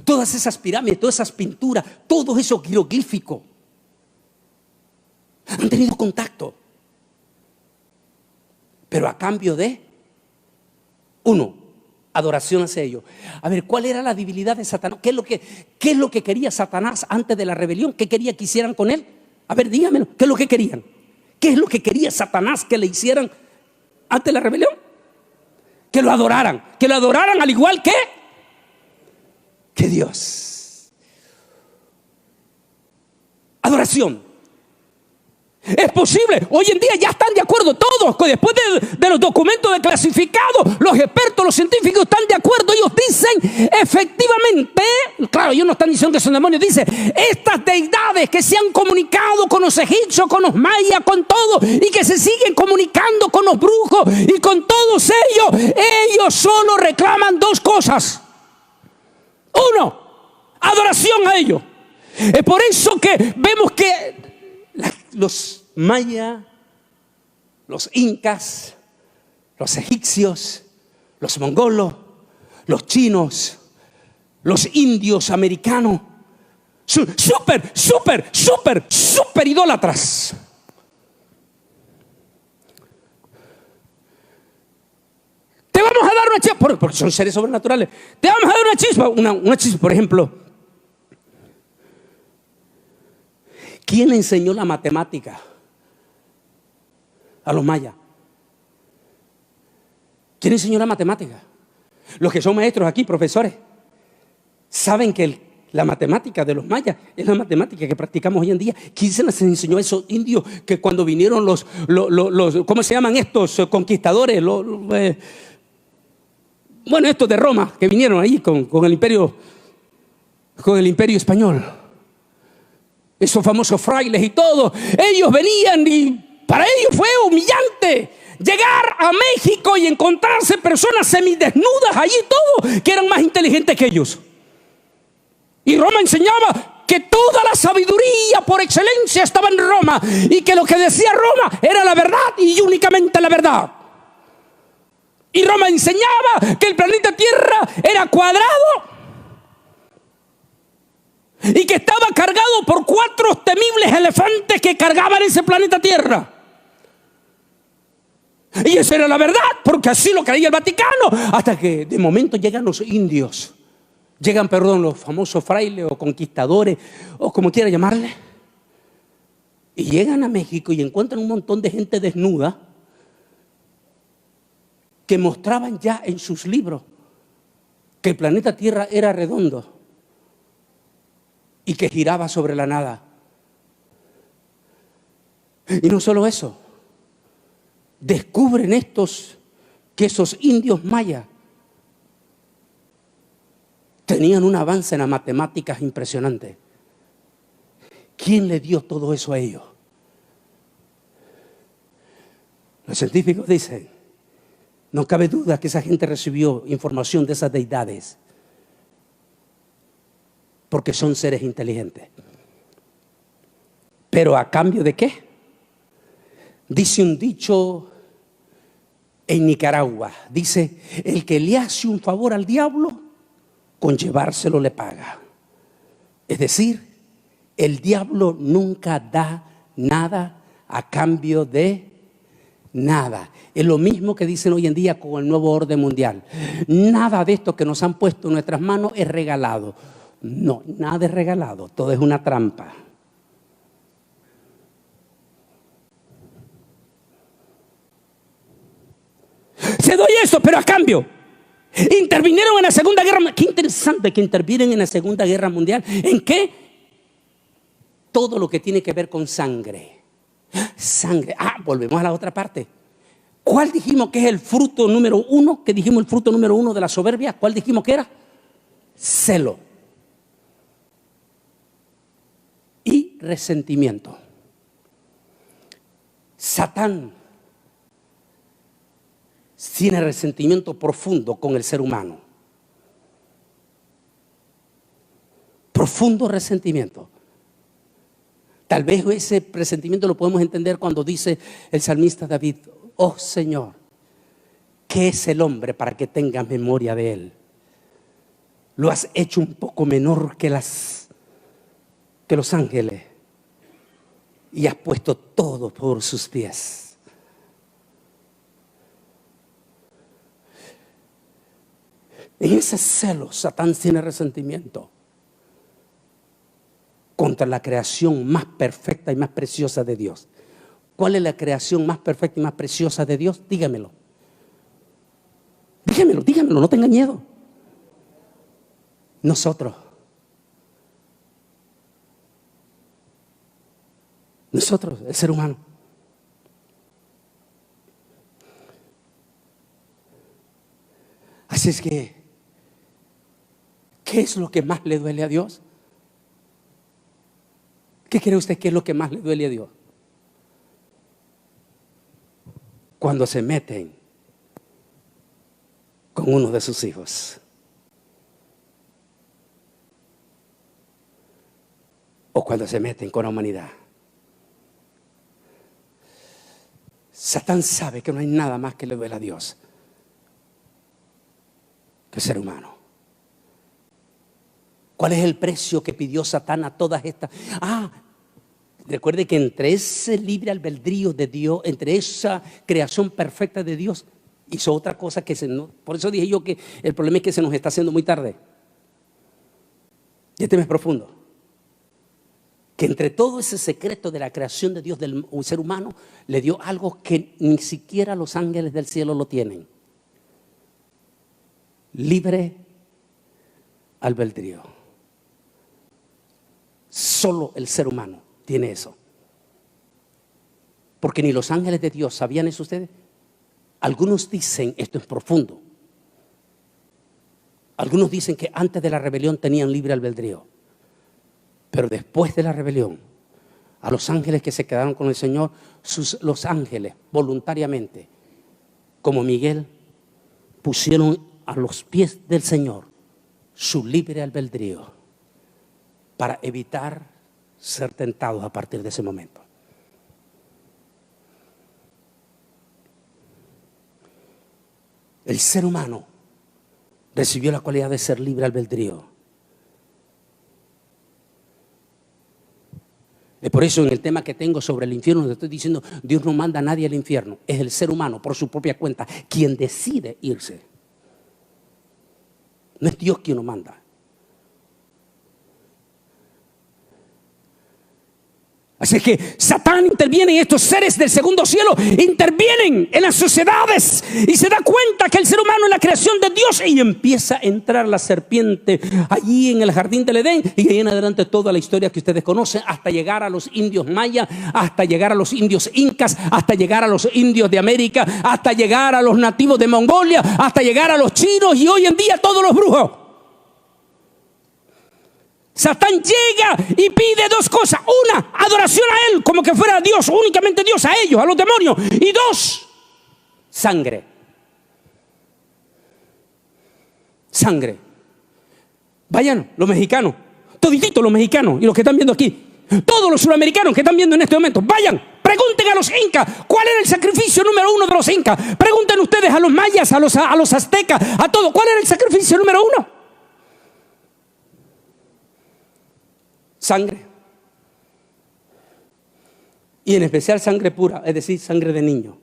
Todas esas pirámides, todas esas pinturas, todos esos jeroglíficos. Han tenido contacto. Pero a cambio de, uno, adoración hacia ellos. A ver, ¿cuál era la debilidad de Satanás? ¿Qué es lo que quería Satanás antes de la rebelión? ¿Qué quería que hicieran con él? A ver, dígamelo, ¿qué es lo que querían? ¿Qué es lo que quería Satanás que le hicieran antes de la rebelión? Que lo adoraran al igual que Dios. Adoración. Es posible, hoy en día ya están de acuerdo todos, después de los documentos desclasificados, los expertos, los científicos están de acuerdo. Ellos dicen, efectivamente, claro, ellos no están diciendo que son demonios, dice, estas deidades que se han comunicado con los egipcios, con los mayas, con todo, y que se siguen comunicando con los brujos y con todos ellos solo reclaman dos cosas. Uno, adoración a ellos. Es por eso que vemos que los mayas, los incas, los egipcios, los mongolos, los chinos, los indios americanos, súper idólatras. Te vamos a dar una chispa, porque son seres sobrenaturales. Te vamos a dar una chispa, por ejemplo. ¿Quién le enseñó la matemática a los mayas? ¿Quién enseñó la matemática? Los que son maestros aquí, profesores, saben que la matemática de los mayas es la matemática que practicamos hoy en día. ¿Quién se les enseñó a esos indios que cuando vinieron los ¿cómo se llaman estos conquistadores? Estos de Roma que vinieron ahí con el imperio español. Esos famosos frailes y todo, ellos venían y para ellos fue humillante llegar a México y encontrarse personas semidesnudas allí todo, que eran más inteligentes que ellos. Y Roma enseñaba que toda la sabiduría por excelencia estaba en Roma y que lo que decía Roma era la verdad y únicamente la verdad. Y Roma enseñaba que el planeta Tierra era cuadrado y que estaba cargado por 4 temibles elefantes que cargaban ese planeta Tierra. Y esa era la verdad, porque así lo creía el Vaticano, hasta que de momento llegan los indios, los famosos frailes o conquistadores, o como quiera llamarle, y llegan a México y encuentran un montón de gente desnuda que mostraban ya en sus libros que el planeta Tierra era redondo y que giraba sobre la nada. Y no solo eso, descubren que esos indios mayas tenían un avance en las matemáticas impresionante. ¿Quién le dio todo eso a ellos? Los científicos dicen, no cabe duda que esa gente recibió información de esas deidades, porque son seres inteligentes. ¿Pero a cambio de qué? Dice un dicho en Nicaragua, dice, el que le hace un favor al diablo, con llevárselo le paga. Es decir, el diablo nunca da nada a cambio de nada. Es lo mismo que dicen hoy en día con el nuevo orden mundial. Nada de esto que nos han puesto en nuestras manos es regalado. No, nada es regalado, todo es una trampa. Se doy eso, pero a cambio intervinieron en la Segunda Guerra Mundial. Qué interesante que intervienen en la Segunda Guerra Mundial. ¿En qué? Todo lo que tiene que ver con sangre. Sangre. Volvemos a la otra parte. ¿Cuál dijimos que es el fruto número 1? ¿Qué dijimos el fruto número 1 de la soberbia? ¿Cuál dijimos que era? Celo. Y resentimiento. Satán tiene resentimiento profundo con el ser humano. profundo resentimiento. Tal vez ese resentimiento lo podemos entender cuando dice el salmista David: oh Señor, ¿qué es el hombre para que tengas memoria de él? Lo has hecho un poco menor que los ángeles y has puesto todo por sus pies. En ese celo, Satán tiene resentimiento contra la creación más perfecta y más preciosa de Dios. ¿Cuál es la creación más perfecta y más preciosa de Dios? Dígamelo. Dígamelo, no tenga miedo. Nosotros, el ser humano. Así es que, ¿qué es lo que más le duele a Dios? ¿Qué cree usted que es lo que más le duele a Dios? Cuando se meten con uno de sus hijos. O cuando se meten con la humanidad. Satán sabe que no hay nada más que le duele a Dios que el ser humano. ¿Cuál es el precio que pidió Satán a todas estas? Recuerde que entre ese libre albedrío de Dios, entre esa creación perfecta de Dios, hizo otra cosa que por eso dije yo que el problema es que se nos está haciendo muy tarde. Y este mes profundo. Que entre todo ese secreto de la creación de Dios del ser humano, le dio algo que ni siquiera los ángeles del cielo lo tienen. Libre albedrío. Solo el ser humano tiene eso. Porque ni los ángeles de Dios sabían eso ustedes. Algunos dicen, esto es profundo, algunos dicen que antes de la rebelión tenían libre albedrío. Pero después de la rebelión, a los ángeles que se quedaron con el Señor, los ángeles voluntariamente, como Miguel, pusieron a los pies del Señor su libre albedrío para evitar ser tentados a partir de ese momento. El ser humano recibió la cualidad de ser libre albedrío. Es por eso en el tema que tengo sobre el infierno, le estoy diciendo, Dios no manda a nadie al infierno. Es el ser humano, por su propia cuenta, quien decide irse. No es Dios quien lo manda. Así que Satán interviene en estos seres del segundo cielo, intervienen en las sociedades y se da cuenta que el ser humano es la creación de Dios y empieza a entrar la serpiente allí en el jardín del Edén y ahí en adelante toda la historia que ustedes conocen hasta llegar a los indios mayas, hasta llegar a los indios incas, hasta llegar a los indios de América, hasta llegar a los nativos de Mongolia, hasta llegar a los chinos y hoy en día todos los brujos. Satán llega y pide dos cosas. Una, adoración a él como que fuera Dios, únicamente Dios, a ellos, a los demonios. Y dos, sangre. Sangre. Vayan los mexicanos, todititos los mexicanos y los que están viendo aquí, todos los sudamericanos que están viendo en este momento, vayan, pregunten a los incas cuál era el sacrificio número uno de los incas. Pregunten ustedes a los mayas, a los aztecas, a todos, ¿cuál era el sacrificio número uno? Sangre. Y en especial sangre pura, es decir, sangre de niño.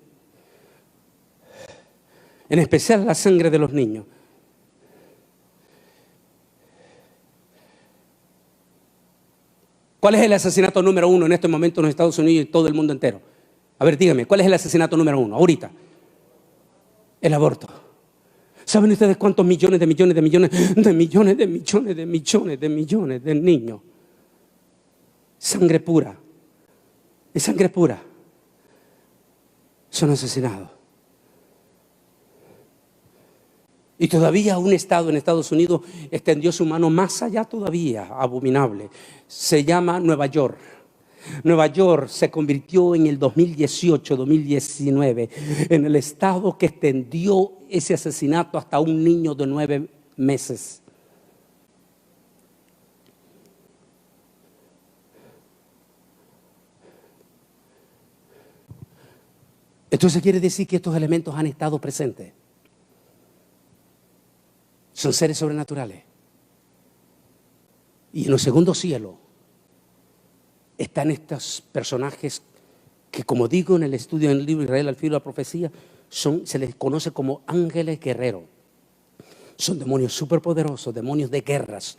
En especial la sangre de los niños. ¿Cuál es el asesinato número uno en este momento en los Estados Unidos y todo el mundo entero? A ver, dígame, ¿cuál es el asesinato número uno ahorita? El aborto. ¿Saben ustedes cuántos millones de niños? Sangre pura. Y sangre pura. Son asesinados. Y todavía un estado en Estados Unidos extendió su mano más allá todavía, abominable. Se llama Nueva York. Nueva York se convirtió en el 2018-2019 en el estado que extendió ese asesinato hasta un niño de 9 meses. Entonces quiere decir que estos elementos han estado presentes. Son seres sobrenaturales. Y en el segundo cielo están estos personajes que, como digo en el estudio en el libro Israel al filo de la profecía, se les conoce como ángeles guerreros. Son demonios superpoderosos, demonios de guerras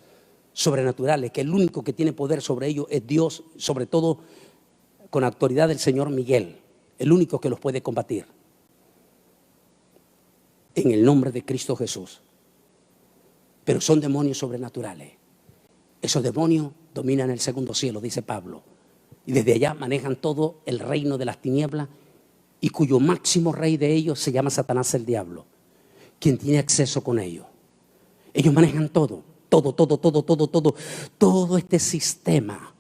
sobrenaturales, que el único que tiene poder sobre ellos es Dios, sobre todo con autoridad del Señor Miguel, el único que los puede combatir. En el nombre de Cristo Jesús. Pero son demonios sobrenaturales. Esos demonios dominan el segundo cielo, dice Pablo. Y desde allá manejan todo el reino de las tinieblas, y cuyo máximo rey de ellos se llama Satanás el diablo, quien tiene acceso con ellos. Ellos manejan todo este sistema.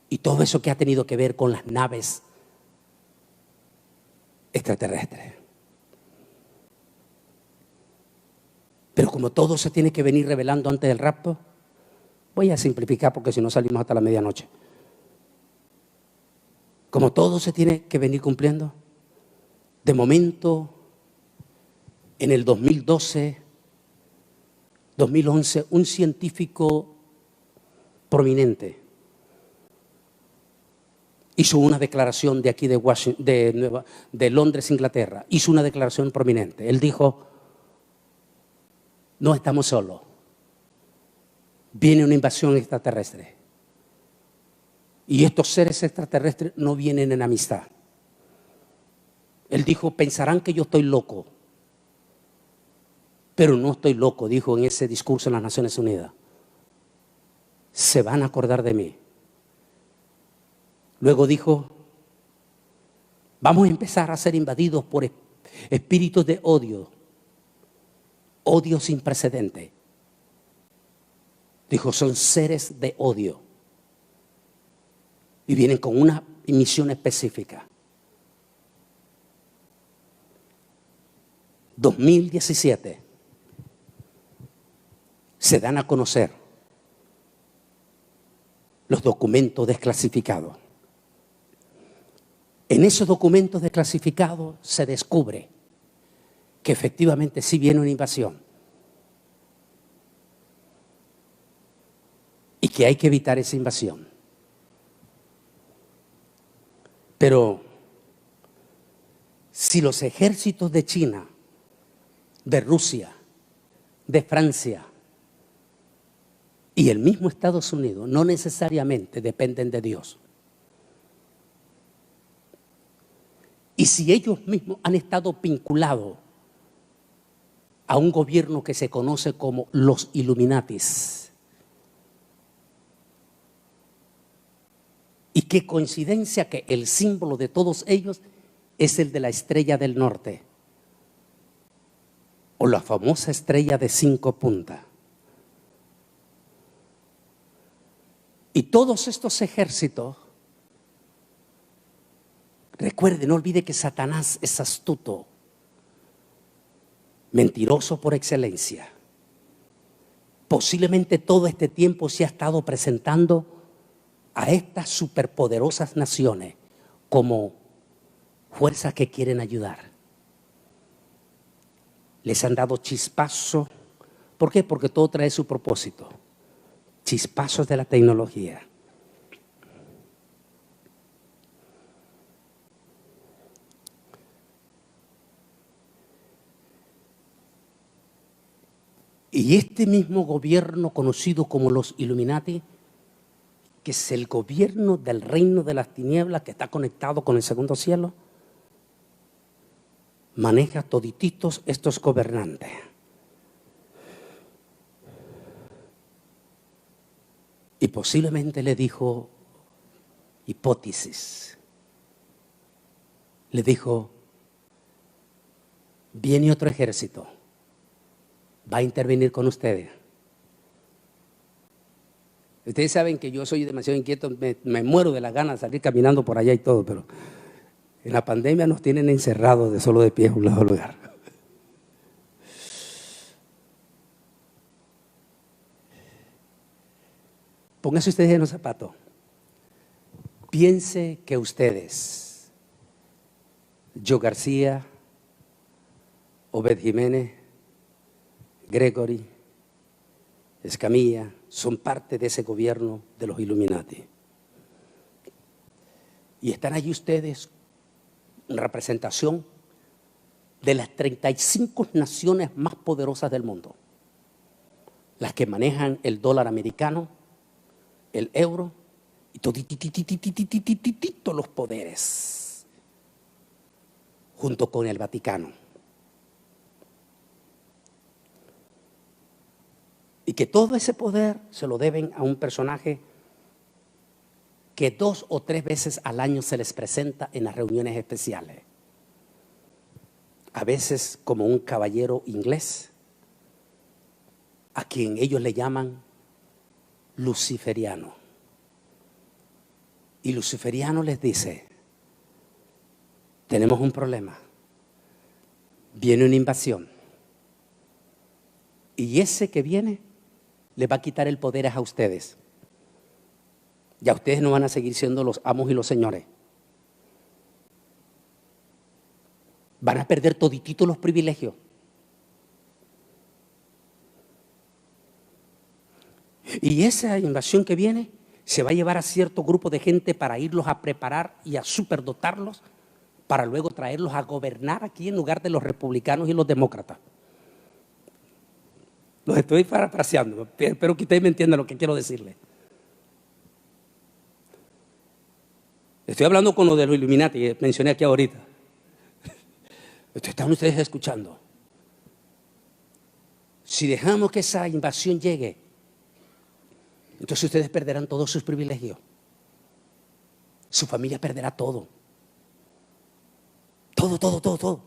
Y todo eso que ha tenido que ver con las naves extraterrestres. Pero como todo se tiene que venir revelando antes del rapto, voy a simplificar porque si no salimos hasta la medianoche. Como todo se tiene que venir cumpliendo, de momento, en el 2012, 2011, un científico prominente hizo una declaración de aquí de Washington, de Londres, Inglaterra. Hizo una declaración prominente. Él dijo: no estamos solos. Viene una invasión extraterrestre. Y estos seres extraterrestres no vienen en amistad. Él dijo: pensarán que yo estoy loco. Pero no estoy loco, dijo en ese discurso en las Naciones Unidas. Se van a acordar de mí. Luego dijo: vamos a empezar a ser invadidos por espíritus de odio. Odio sin precedente. Dijo: son seres de odio. Y vienen con una misión específica. 2017. Se dan a conocer los documentos desclasificados. En esos documentos desclasificados se descubre que efectivamente sí viene una invasión y que hay que evitar esa invasión. Pero si los ejércitos de China, de Rusia, de Francia y el mismo Estados Unidos no necesariamente dependen de Dios, y si ellos mismos han estado vinculados a un gobierno que se conoce como los Illuminatis, y qué coincidencia que el símbolo de todos ellos es el de la estrella del norte, o la famosa estrella de 5 puntas. Y todos estos ejércitos, recuerde, no olvide que Satanás es astuto, mentiroso por excelencia. Posiblemente todo este tiempo se ha estado presentando a estas superpoderosas naciones como fuerzas que quieren ayudar. Les han dado chispazos. ¿Por qué? Porque todo trae su propósito. Chispazos de la tecnología. Y este mismo gobierno conocido como los Illuminati, que es el gobierno del reino de las tinieblas que está conectado con el segundo cielo, maneja todititos estos gobernantes. Y posiblemente le dijo, hipótesis, le dijo: viene otro ejército, va a intervenir con ustedes. Ustedes saben que yo soy demasiado inquieto, me muero de las ganas de salir caminando por allá y todo, pero en la pandemia nos tienen encerrados de solo de pie a un lado lugar. Pónganse ustedes en los zapatos. Piense que ustedes Joe García, Obed Jiménez, Gregory, Escamilla, son parte de ese gobierno de los Illuminati. Y están allí ustedes en representación de las 35 naciones más poderosas del mundo, las que manejan el dólar americano, el euro y todos los poderes, junto con el Vaticano. Y que todo ese poder se lo deben a un personaje que 2 o 3 veces al año se les presenta en las reuniones especiales. A veces como un caballero inglés, a quien ellos le llaman luciferiano. Y luciferiano les dice: tenemos un problema, viene una invasión, y ese que viene le va a quitar el poder a ustedes. Ya ustedes no van a seguir siendo los amos y los señores. Van a perder todititos los privilegios. Y esa invasión que viene se va a llevar a cierto grupo de gente para irlos a preparar y a superdotarlos para luego traerlos a gobernar aquí en lugar de los republicanos y los demócratas. Los estoy parafraseando, espero que ustedes me entiendan lo que quiero decirles. Estoy hablando con lo de los Illuminati que mencioné aquí ahorita. Están ustedes escuchando. Si dejamos que esa invasión llegue, entonces ustedes perderán todos sus privilegios. Su familia perderá todo. Todo.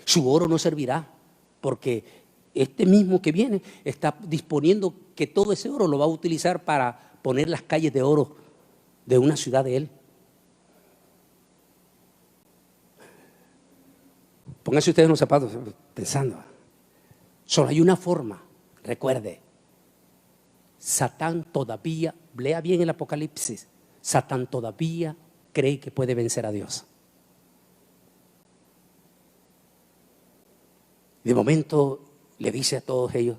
Su oro no servirá, porque este mismo que viene está disponiendo que todo ese oro lo va a utilizar para poner las calles de oro de una ciudad de él. Pónganse ustedes en los zapatos pensando. Solo hay una forma, recuerde. Satán todavía, lea bien el Apocalipsis, Satán todavía cree que puede vencer a Dios. De momento le dice a todos ellos: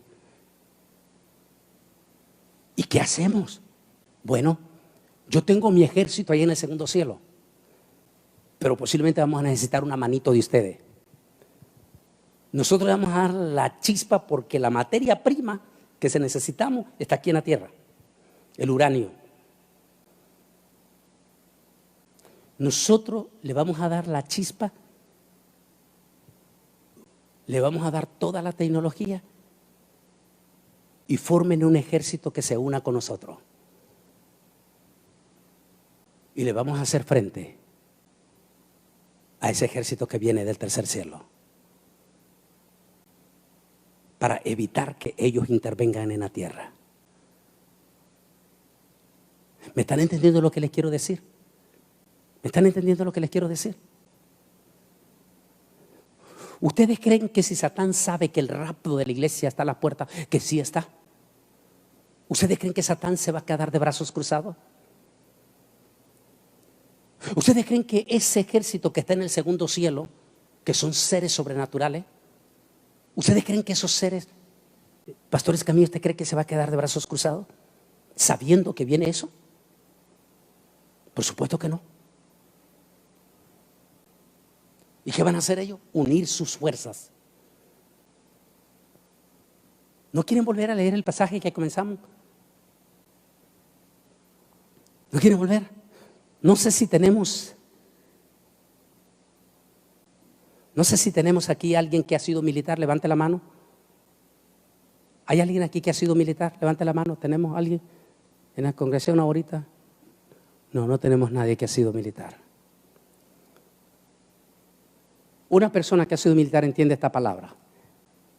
¿y qué hacemos? Bueno, yo tengo mi ejército ahí en el segundo cielo, pero posiblemente vamos a necesitar una manito de ustedes. Nosotros vamos a dar la chispa porque la materia prima que se necesitamos está aquí en la tierra, el uranio. Nosotros le vamos a dar la chispa, le vamos a dar toda la tecnología y formen un ejército que se una con nosotros. Y le vamos a hacer frente a ese ejército que viene del tercer cielo, para evitar que ellos intervengan en la tierra. ¿Me están entendiendo lo que les quiero decir? ¿Me están entendiendo lo que les quiero decir? ¿Ustedes creen que si Satán sabe que el rapto de la iglesia está a la puerta, que sí está? ¿Ustedes creen que Satán se va a quedar de brazos cruzados? ¿Ustedes creen que ese ejército que está en el segundo cielo, que son seres sobrenaturales, ustedes creen que esos seres, Pastor Escamilla, ¿usted cree que se va a quedar de brazos cruzados sabiendo que viene eso? Por supuesto que no. ¿Y qué van a hacer ellos? Unir sus fuerzas. ¿No quieren volver a leer el pasaje que comenzamos? ¿No quieren volver? No sé si tenemos aquí alguien que ha sido militar. Levante la mano. ¿Hay alguien aquí que ha sido militar? Levante la mano. ¿Tenemos alguien en la congregación ahorita? No tenemos nadie que ha sido militar. Una persona que ha sido militar entiende esta palabra.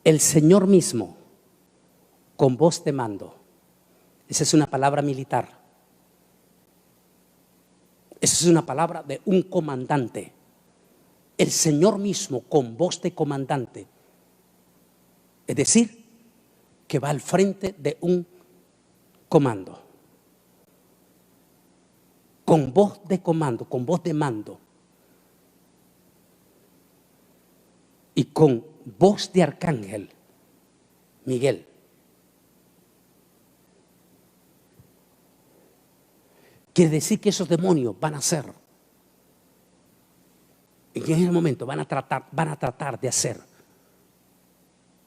El Señor mismo, con voz de mando. Esa es una palabra militar. Esa es una palabra de un comandante. El Señor mismo, con voz de comandante. Es decir, que va al frente de un comando. con voz de comando, con voz de mando y con voz de arcángel Miguel. Quiere decir que esos demonios van a hacer, en ese momento van a tratar de hacer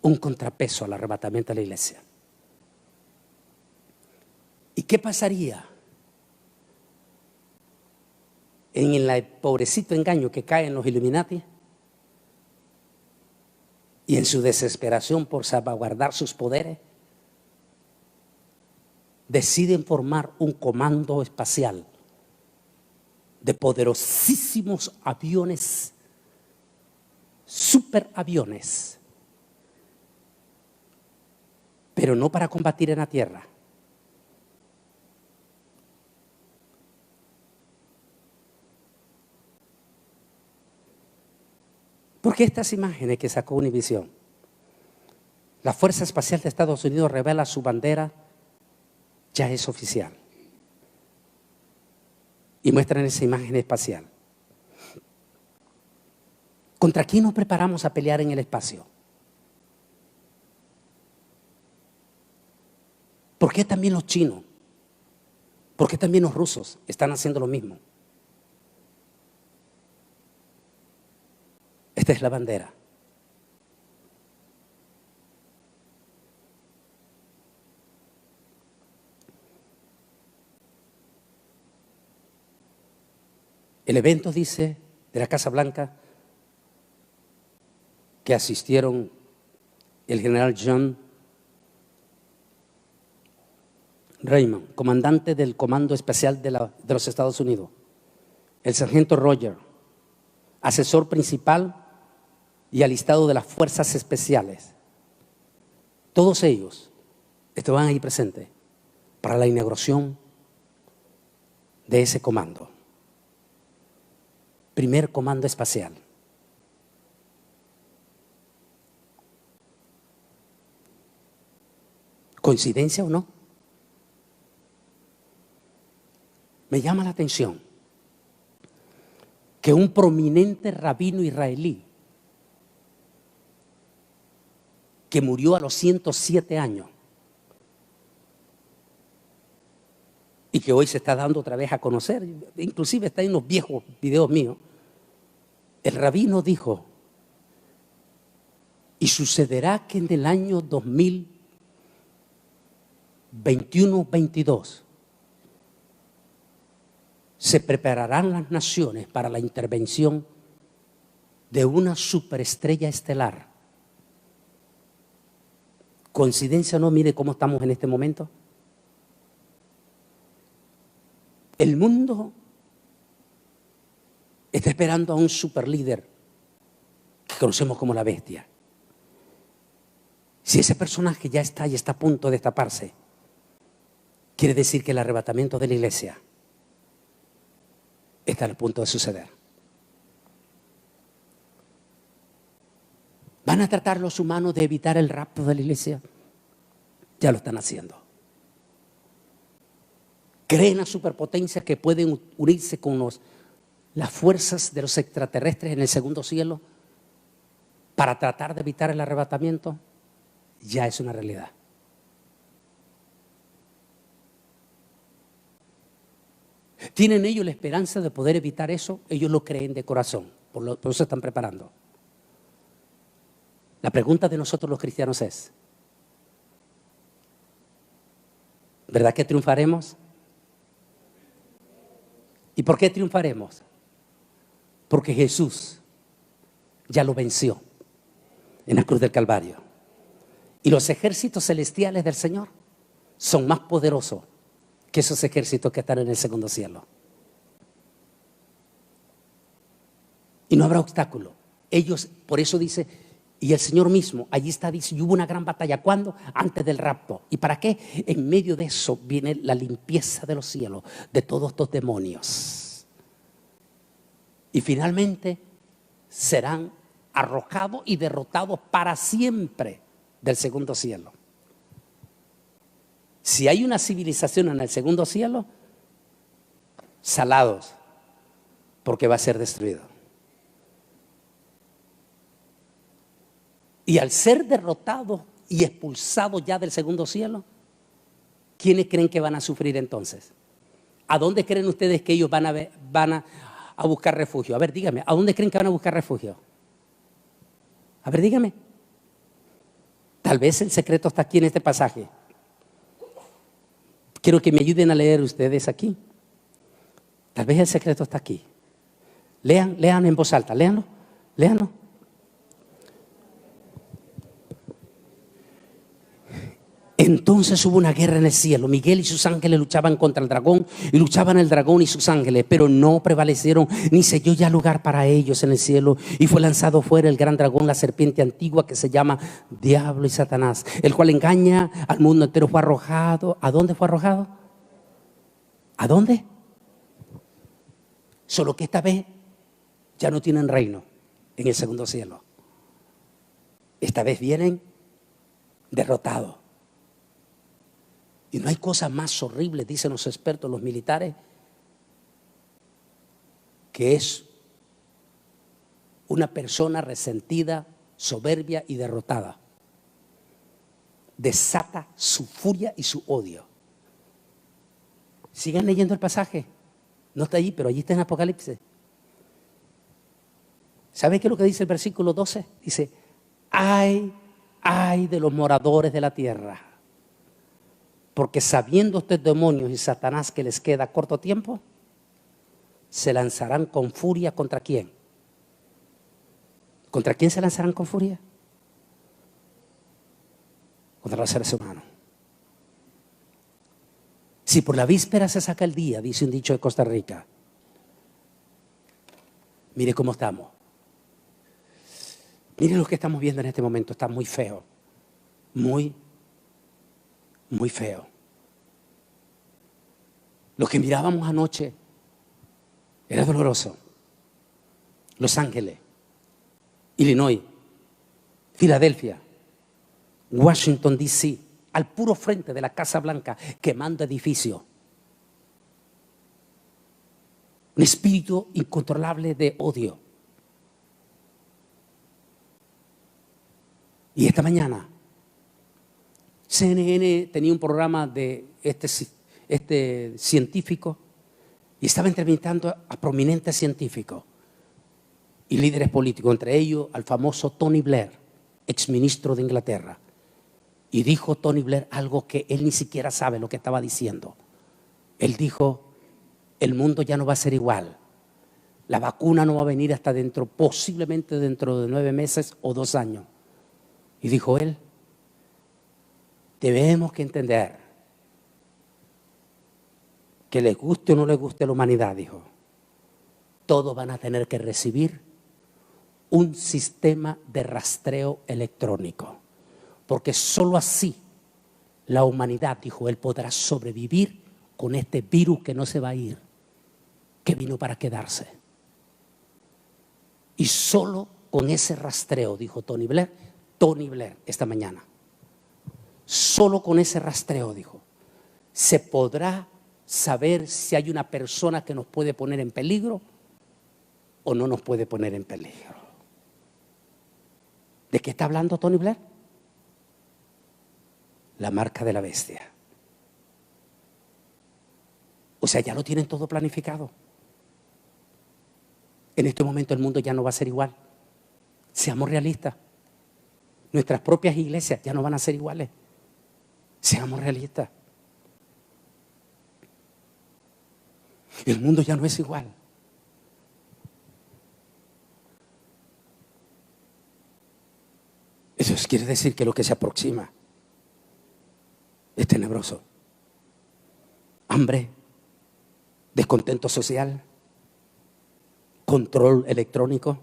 un contrapeso al arrebatamiento de la iglesia. ¿Y qué pasaría en el pobrecito engaño que cae en los Illuminati? Y en su desesperación por salvaguardar sus poderes, deciden formar un comando espacial de poderosísimos aviones, superaviones, pero no para combatir en la tierra. Porque estas imágenes que sacó Univisión, la Fuerza Espacial de Estados Unidos revela su bandera, ya es oficial. Y muestran esa imagen espacial. ¿Contra quién nos preparamos a pelear en el espacio? ¿Por qué también los chinos? ¿Por qué también los rusos están haciendo lo mismo? Esta es la bandera. El evento dice de la Casa Blanca que asistieron el general John Raymond, comandante del Comando Especial de los Estados Unidos, el sargento Roger, asesor principal y alistado de las Fuerzas Especiales. Todos ellos estaban ahí presentes para la inauguración de ese comando. Primer comando espacial. ¿Coincidencia o no? Me llama la atención que un prominente rabino israelí que murió a los 107 años y que hoy se está dando otra vez a conocer, inclusive está en los viejos videos míos, el rabino dijo: y sucederá que en el año 2021-22 se prepararán las naciones para la intervención de una superestrella estelar. ¿Coincidencia o no? Mire cómo estamos en este momento. El mundo está esperando a un superlíder que conocemos como la bestia. Si ese personaje ya está y está a punto de destaparse, quiere decir que el arrebatamiento de la iglesia está a punto de suceder. ¿Van a tratar los humanos de evitar el rapto de la iglesia? Ya lo están haciendo. ¿Creen las superpotencias que pueden unirse con las fuerzas de los extraterrestres en el segundo cielo para tratar de evitar el arrebatamiento? Ya es una realidad. ¿Tienen ellos la esperanza de poder evitar eso? Ellos lo creen de corazón, por eso se están preparando. La pregunta de nosotros los cristianos es: ¿verdad que triunfaremos? ¿Y por qué triunfaremos? Porque Jesús ya lo venció en la cruz del Calvario. Y los ejércitos celestiales del Señor son más poderosos que esos ejércitos que están en el segundo cielo. Y no habrá obstáculo. Ellos, por eso dice, y el Señor mismo, allí está, dice, y hubo una gran batalla. ¿Cuándo? Antes del rapto. ¿Y para qué? En medio de eso viene la limpieza de los cielos, de todos estos demonios. Y finalmente serán arrojados y derrotados para siempre del segundo cielo. Si hay una civilización en el segundo cielo, salados, porque va a ser destruido. Y al ser derrotado y expulsado ya del segundo cielo, ¿quiénes creen que van a sufrir entonces? ¿A dónde creen ustedes que ellos van a buscar refugio? A ver, dígame, ¿a dónde creen que van a buscar refugio? A ver, dígame. Tal vez el secreto está aquí en este pasaje. Quiero que me ayuden a leer ustedes aquí. Tal vez el secreto está aquí. Lean en voz alta, léanlo. Entonces hubo una guerra en el cielo. Miguel y sus ángeles luchaban contra el dragón, y luchaban el dragón y sus ángeles, pero no prevalecieron, ni se halló ya lugar para ellos en el cielo. Y fue lanzado fuera el gran dragón, la serpiente antigua, que se llama Diablo y Satanás, el cual engaña al mundo entero. Fue arrojado. ¿A dónde fue arrojado? ¿A dónde? Solo que esta vez ya no tienen reino en el segundo cielo. Esta vez vienen derrotados. Y no hay cosa más horrible, dicen los expertos, los militares, que es una persona resentida, soberbia y derrotada. Desata su furia y su odio. Sigan leyendo el pasaje. No está allí, pero allí está en Apocalipsis. ¿Sabe qué es lo que dice el versículo 12? Dice, ay de los moradores de la tierra. Porque sabiendo estos demonios y Satanás que les queda corto tiempo, se lanzarán con furia ¿contra quién? ¿Contra quién se lanzarán con furia? Contra los seres humanos. Si por la víspera se saca el día, dice un dicho de Costa Rica, mire cómo estamos. Mire lo que estamos viendo en este momento, está muy feo. Muy feo. Lo que mirábamos anoche era doloroso. Los Ángeles, Illinois, Filadelfia, Washington, D.C., al puro frente de la Casa Blanca, quemando edificios. Un espíritu incontrolable de odio. Y esta mañana CNN tenía un programa de este científico y estaba entrevistando a prominentes científicos y líderes políticos, entre ellos al famoso Tony Blair, exministro de Inglaterra. Y dijo Tony Blair algo que él ni siquiera sabe lo que estaba diciendo. Él dijo, el mundo ya no va a ser igual. La vacuna no va a venir hasta posiblemente dentro de 9 meses o 2 años. Y dijo él, debemos que entender que les guste o no les guste a la humanidad, dijo, todos van a tener que recibir un sistema de rastreo electrónico, porque solo así la humanidad, dijo él, podrá sobrevivir con este virus que no se va a ir, que vino para quedarse. Y solo con ese rastreo, dijo Tony Blair esta mañana, solo con ese rastreo, dijo, se podrá saber si hay una persona que nos puede poner en peligro o no nos puede poner en peligro. ¿De qué está hablando Tony Blair? La marca de la bestia. O sea, ya lo tienen todo planificado. En este momento el mundo ya no va a ser igual. Seamos realistas. Nuestras propias iglesias ya no van a ser iguales. Seamos realistas. El mundo ya no es igual. Eso quiere decir que lo que se aproxima es tenebroso. Hambre, descontento social, control electrónico.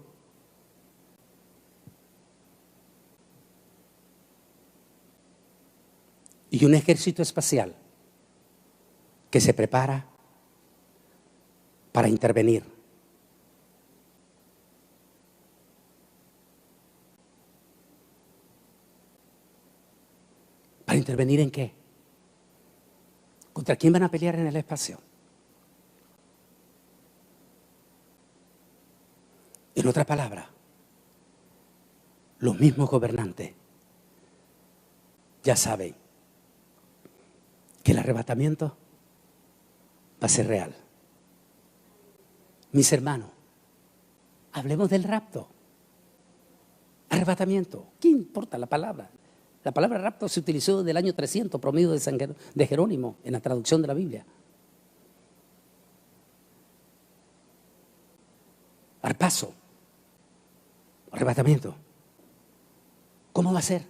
Y un ejército espacial que se prepara para intervenir. ¿Para intervenir en qué? ¿Contra quién van a pelear en el espacio? otras palabras, los mismos gobernantes ya saben que el arrebatamiento va a ser real. Mis hermanos, hablemos del rapto. Arrebatamiento. ¿Qué importa la palabra? La palabra rapto se utilizó desde el año 300, promedio de Jerónimo, en la traducción de la Biblia. Arpazo. Arrebatamiento. ¿Cómo va a ser?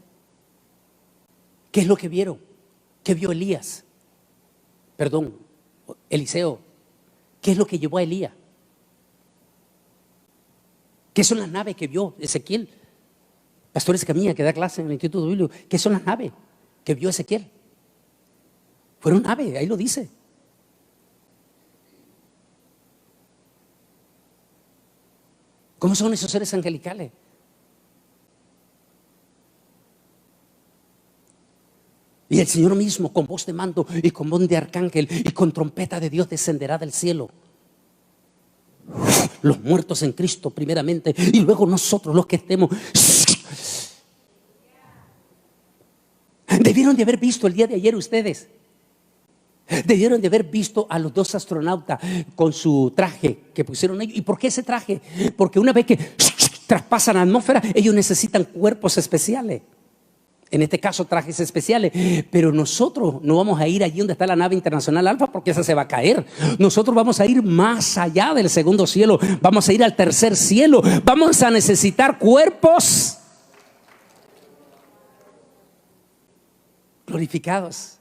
¿Qué es lo que vieron? ¿Qué vio Elías? Perdón, Eliseo. ¿Qué es lo que llevó a Elías? ¿Qué son las naves que vio Ezequiel? Pastores Camilla, que da clase en el Instituto Bíblico. ¿Qué son las naves que vio Ezequiel? Fueron naves, ahí lo dice. ¿Cómo son esos seres angelicales? Y el Señor mismo, con voz de mando y con voz de arcángel y con trompeta de Dios, descenderá del cielo. Los muertos en Cristo primeramente y luego nosotros los que estemos. Debieron de haber visto el día de ayer ustedes. Debieron de haber visto a los dos astronautas con su traje que pusieron ellos. ¿Y por qué ese traje? Porque una vez que traspasan la atmósfera, ellos necesitan cuerpos especiales. En este caso, trajes especiales. Pero nosotros no vamos a ir allí donde está la nave internacional Alfa, porque esa se va a caer. Nosotros vamos a ir más allá del segundo cielo. Vamos a ir al tercer cielo. Vamos a necesitar cuerpos glorificados.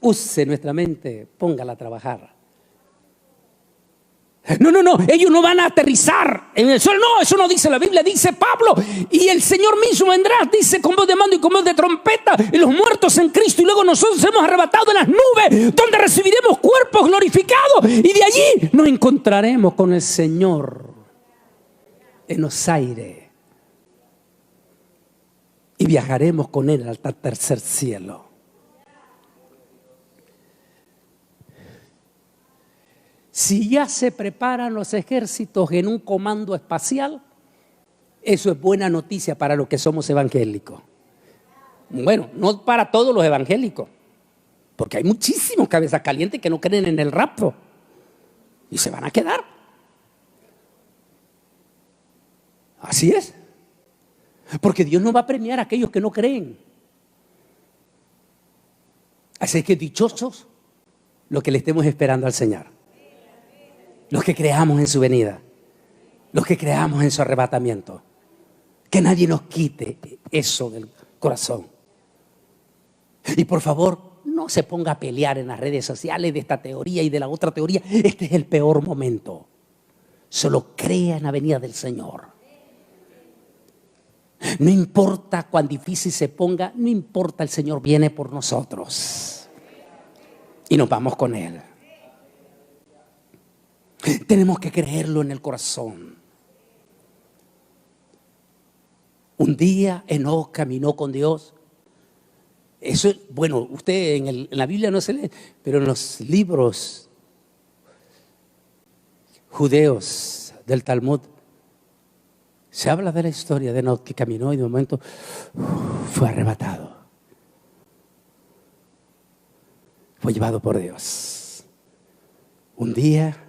Use nuestra mente, póngala a trabajar. No, ellos no van a aterrizar en el suelo. No, eso no dice la Biblia, dice Pablo. Y el Señor mismo vendrá, dice, con voz de mando y con voz de trompeta, y los muertos en Cristo. Y luego nosotros seremos arrebatados en las nubes, donde recibiremos cuerpos glorificados. Y de allí nos encontraremos con el Señor en los aires. Y viajaremos con Él al tercer cielo. Si ya se preparan los ejércitos en un comando espacial, eso es buena noticia para los que somos evangélicos. Bueno, no para todos los evangélicos, porque hay muchísimos cabezas calientes que no creen en el rapto y se van a quedar. Así es. Porque Dios no va a premiar a aquellos que no creen. Así que dichosos los que le estemos esperando al Señor. Los que creamos en su venida, los que creamos en su arrebatamiento. Que nadie nos quite eso del corazón. Y por favor, no se ponga a pelear en las redes sociales de esta teoría y de la otra teoría. Este es el peor momento. Solo crea en la venida del Señor. No importa cuán difícil se ponga, no importa, el Señor viene por nosotros. Y nos vamos con Él. Tenemos que creerlo en el corazón. Un día Enoc caminó con Dios. Eso, bueno, usted en la Biblia no se lee, pero en los libros judeos del Talmud se habla de la historia de Enoc, que caminó y de momento fue arrebatado. Fue llevado por Dios. Un día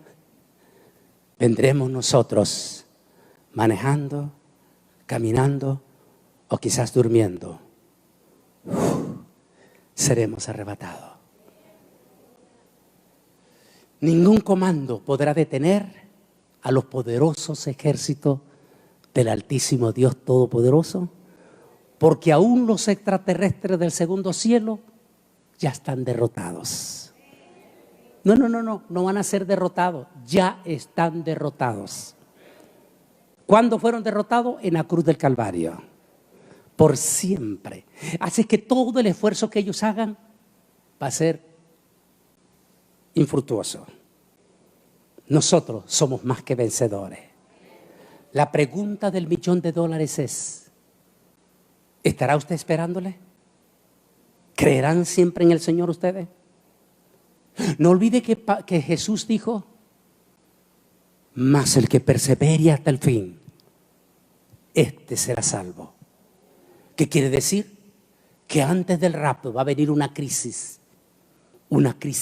vendremos nosotros manejando, caminando o quizás durmiendo. Seremos arrebatados. Ningún comando podrá detener a los poderosos ejércitos del Altísimo Dios Todopoderoso, porque aún los extraterrestres del segundo cielo ya están derrotados. No van a ser derrotados, ya están derrotados. ¿Cuándo fueron derrotados? En la cruz del Calvario. Por siempre. Así que todo el esfuerzo que ellos hagan va a ser infructuoso. Nosotros somos más que vencedores. La pregunta del $1.000.000 es: ¿estará usted esperándole? ¿Creerán siempre en el Señor ustedes? No olvide que Jesús dijo, mas el que persevere hasta el fin, este será salvo. ¿Qué quiere decir? Que antes del rapto va a venir una crisis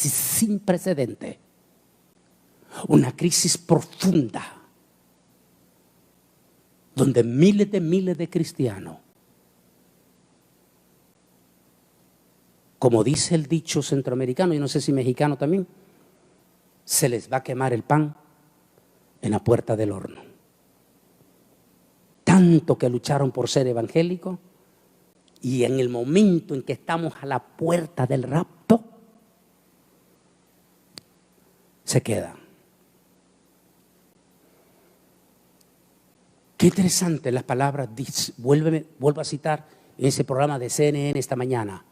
sin precedente, una crisis profunda, donde miles de cristianos, como dice el dicho centroamericano, y no sé si mexicano también, se les va a quemar el pan en la puerta del horno. Tanto que lucharon por ser evangélicos, y en el momento en que estamos a la puerta del rapto, se quedan. Qué interesante las palabras, vuelvo a citar en ese programa de CNN esta mañana.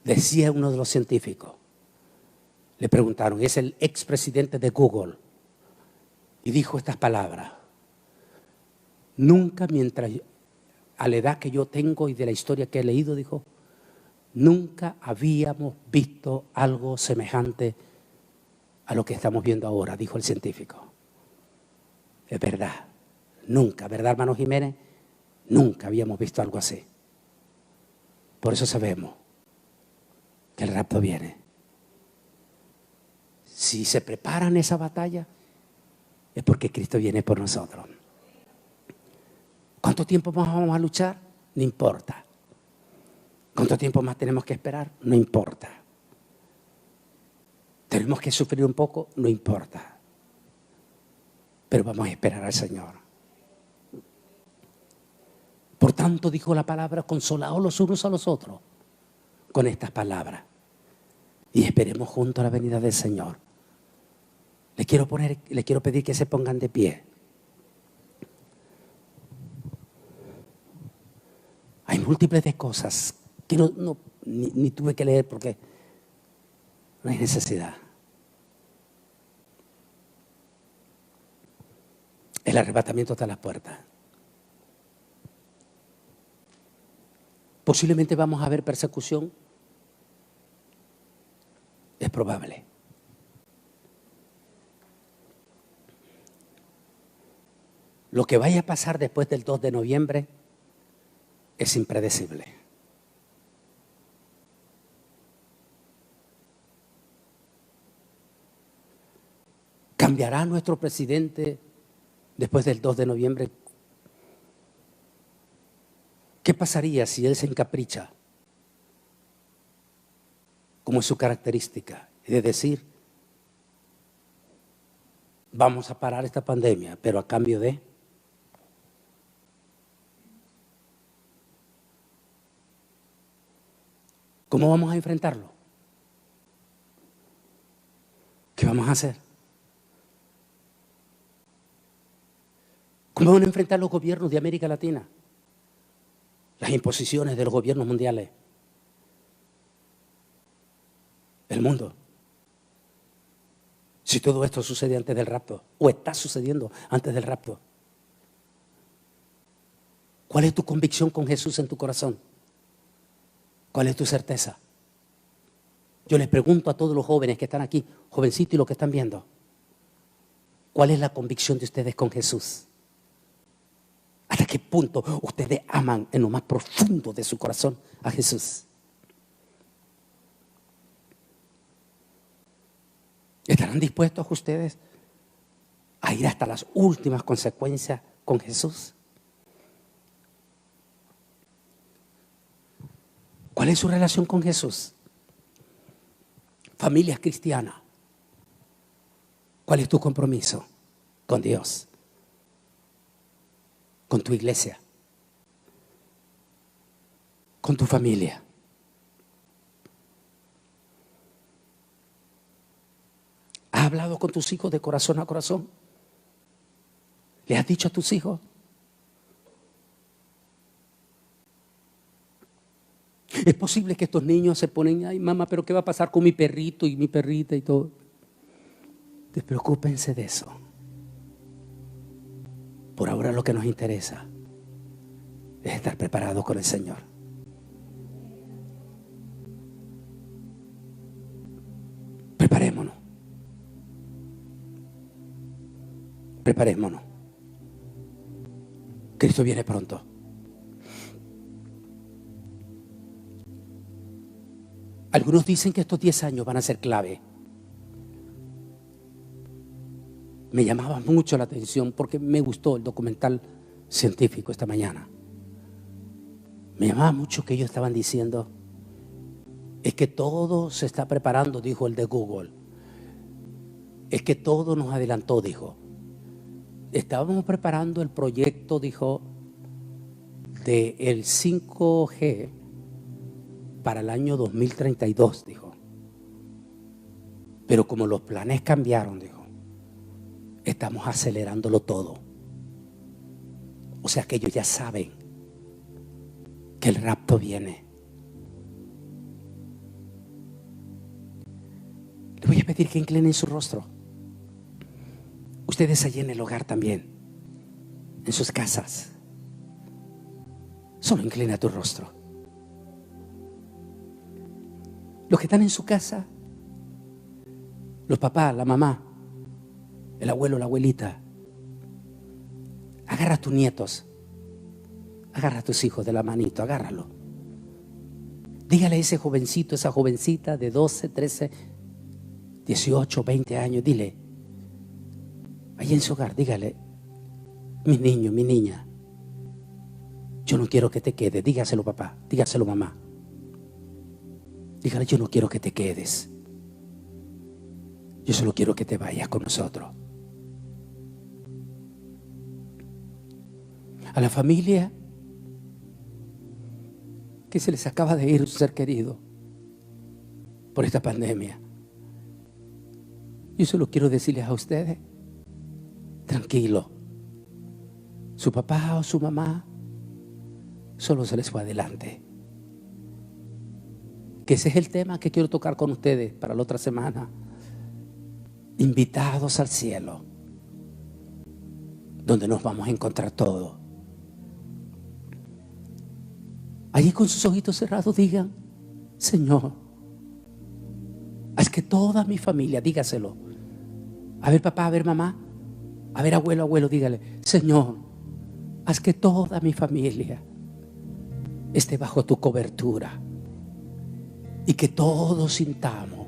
Decía uno de los científicos, le preguntaron, es el expresidente de Google, y dijo estas palabras: nunca, a la edad que yo tengo y de la historia que he leído, dijo, nunca habíamos visto algo semejante a lo que estamos viendo ahora, dijo el científico. Es verdad, nunca, ¿verdad, hermano Jiménez? Nunca habíamos visto algo así. Por eso sabemos que el rapto viene. Si se preparan esa batalla, es porque Cristo viene por nosotros. ¿Cuánto tiempo más vamos a luchar? No importa. ¿Cuánto tiempo más tenemos que esperar? No importa. ¿Tenemos que sufrir un poco? No importa. Pero vamos a esperar al Señor. Por tanto, dijo la palabra, consolaos los unos a los otros con estas palabras. Y esperemos juntos la venida del Señor. Le quiero pedir que se pongan de pie. Hay múltiples de cosas que ni tuve que leer porque no hay necesidad. El arrebatamiento está a las puertas. Posiblemente vamos a ver persecución. Es probable. Lo que vaya a pasar después del 2 de noviembre es impredecible. ¿Cambiará nuestro presidente después del 2 de noviembre? ¿Qué pasaría si él se encapricha, como es su característica, de decir, vamos a parar esta pandemia, pero a cambio de... ¿Cómo vamos a enfrentarlo? ¿Qué vamos a hacer? ¿Cómo van a enfrentar los gobiernos de América Latina? Las imposiciones de los gobiernos mundiales. El mundo. Si todo esto sucede antes del rapto, o está sucediendo antes del rapto. ¿Cuál es tu convicción con Jesús en tu corazón? ¿Cuál es tu certeza? Yo les pregunto a todos los jóvenes que están aquí, jovencitos y los que están viendo, ¿cuál es la convicción de ustedes con Jesús? ¿Hasta qué punto ustedes aman en lo más profundo de su corazón a Jesús? ¿Estarán dispuestos ustedes a ir hasta las últimas consecuencias con Jesús? ¿Cuál es su relación con Jesús? Familias cristianas. ¿Cuál es tu compromiso con Dios? Con tu iglesia. Con tu familia. ¿Has hablado con tus hijos de corazón a corazón? ¿Le has dicho a tus hijos? Es posible que estos niños se ponen, ay mamá, pero ¿qué va a pasar con mi perrito y mi perrita y todo? Despreocúpense de eso. Por ahora lo que nos interesa es estar preparados con el Señor. Preparémonos. Cristo viene pronto. Algunos dicen que estos 10 años van a ser clave. Me llamaba mucho la atención porque me gustó el documental científico esta mañana. Me llamaba mucho que ellos estaban diciendo, es que todo se está preparando, dijo el de Google. Es que todo nos adelantó, dijo. Estábamos preparando el proyecto, dijo, del 5G para el año 2032, dijo. Pero como los planes cambiaron, dijo, estamos acelerándolo todo. O sea que ellos ya saben que el rapto viene. Le voy a pedir que inclinen su rostro. Ustedes allí en el hogar también, en sus casas. Solo inclina tu rostro. Los que están en su casa, los papás, la mamá, el abuelo, la abuelita, agarra a tus nietos, agarra a tus hijos de la manito, agárralo. Dígale a ese jovencito, esa jovencita de 12, 13, 18, 20 años, dile, allí en su hogar, dígale, mi niño, mi niña, yo no quiero que te quedes. Dígaselo papá, dígaselo mamá. Dígale, yo no quiero que te quedes. Yo solo quiero que te vayas con nosotros. A la familia que se les acaba de ir un ser querido por esta pandemia, yo solo quiero decirles a ustedes, tranquilo, su papá o su mamá solo se les fue adelante. Que ese es el tema que quiero tocar con ustedes para la otra semana. Invitados al cielo, donde nos vamos a encontrar todos. Allí con sus ojitos cerrados digan, Señor, haz que toda mi familia, dígaselo. A ver papá, a ver mamá, a ver abuelo, abuelo, dígale, Señor, haz que toda mi familia esté bajo tu cobertura y que todos sintamos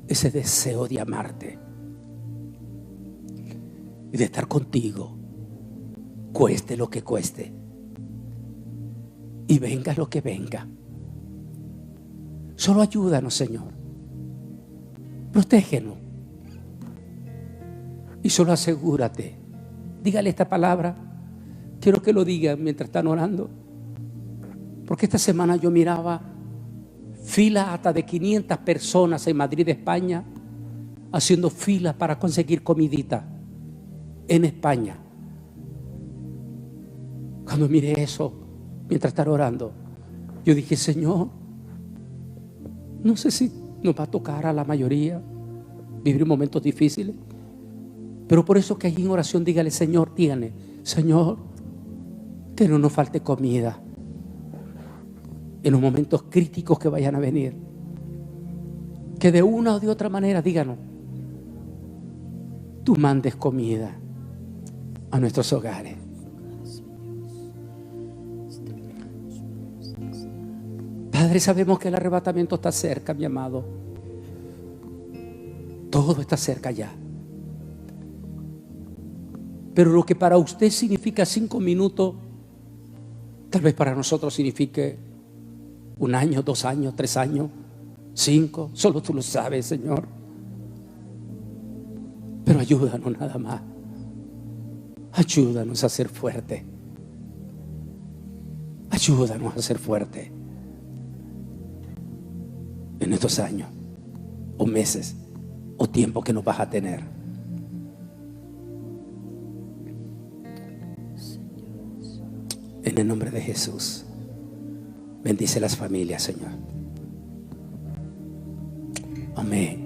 ese deseo de amarte y de estar contigo, cueste lo que cueste y venga lo que venga. Solo ayúdanos, Señor, protégenos y solo asegúrate. Dígale esta palabra, quiero que lo digan mientras están orando, porque esta semana yo miraba filas hasta de 500 personas en Madrid, España, haciendo filas para conseguir comidita en España. Cuando miré eso, mientras estaba orando, yo dije, Señor, no sé si nos va a tocar a la mayoría vivir momentos difíciles, pero por eso que allí en oración dígale, Señor, dígale, Señor, que no nos falte comida en los momentos críticos que vayan a venir. Que de una o de otra manera, díganos, tú mandes comida a nuestros hogares. Padre, sabemos que el arrebatamiento está cerca, mi amado. Todo está cerca ya. Pero lo que para usted significa 5 minutos, tal vez para nosotros signifique 1 año, 2 años, 3 años, 5, solo tú lo sabes, Señor. Pero ayúdanos nada más. Ayúdanos a ser fuertes. Ayúdanos a ser fuertes en estos años, o meses, o tiempo que nos vas a tener. En el nombre de Jesús. Bendice las familias, Señor. Amén.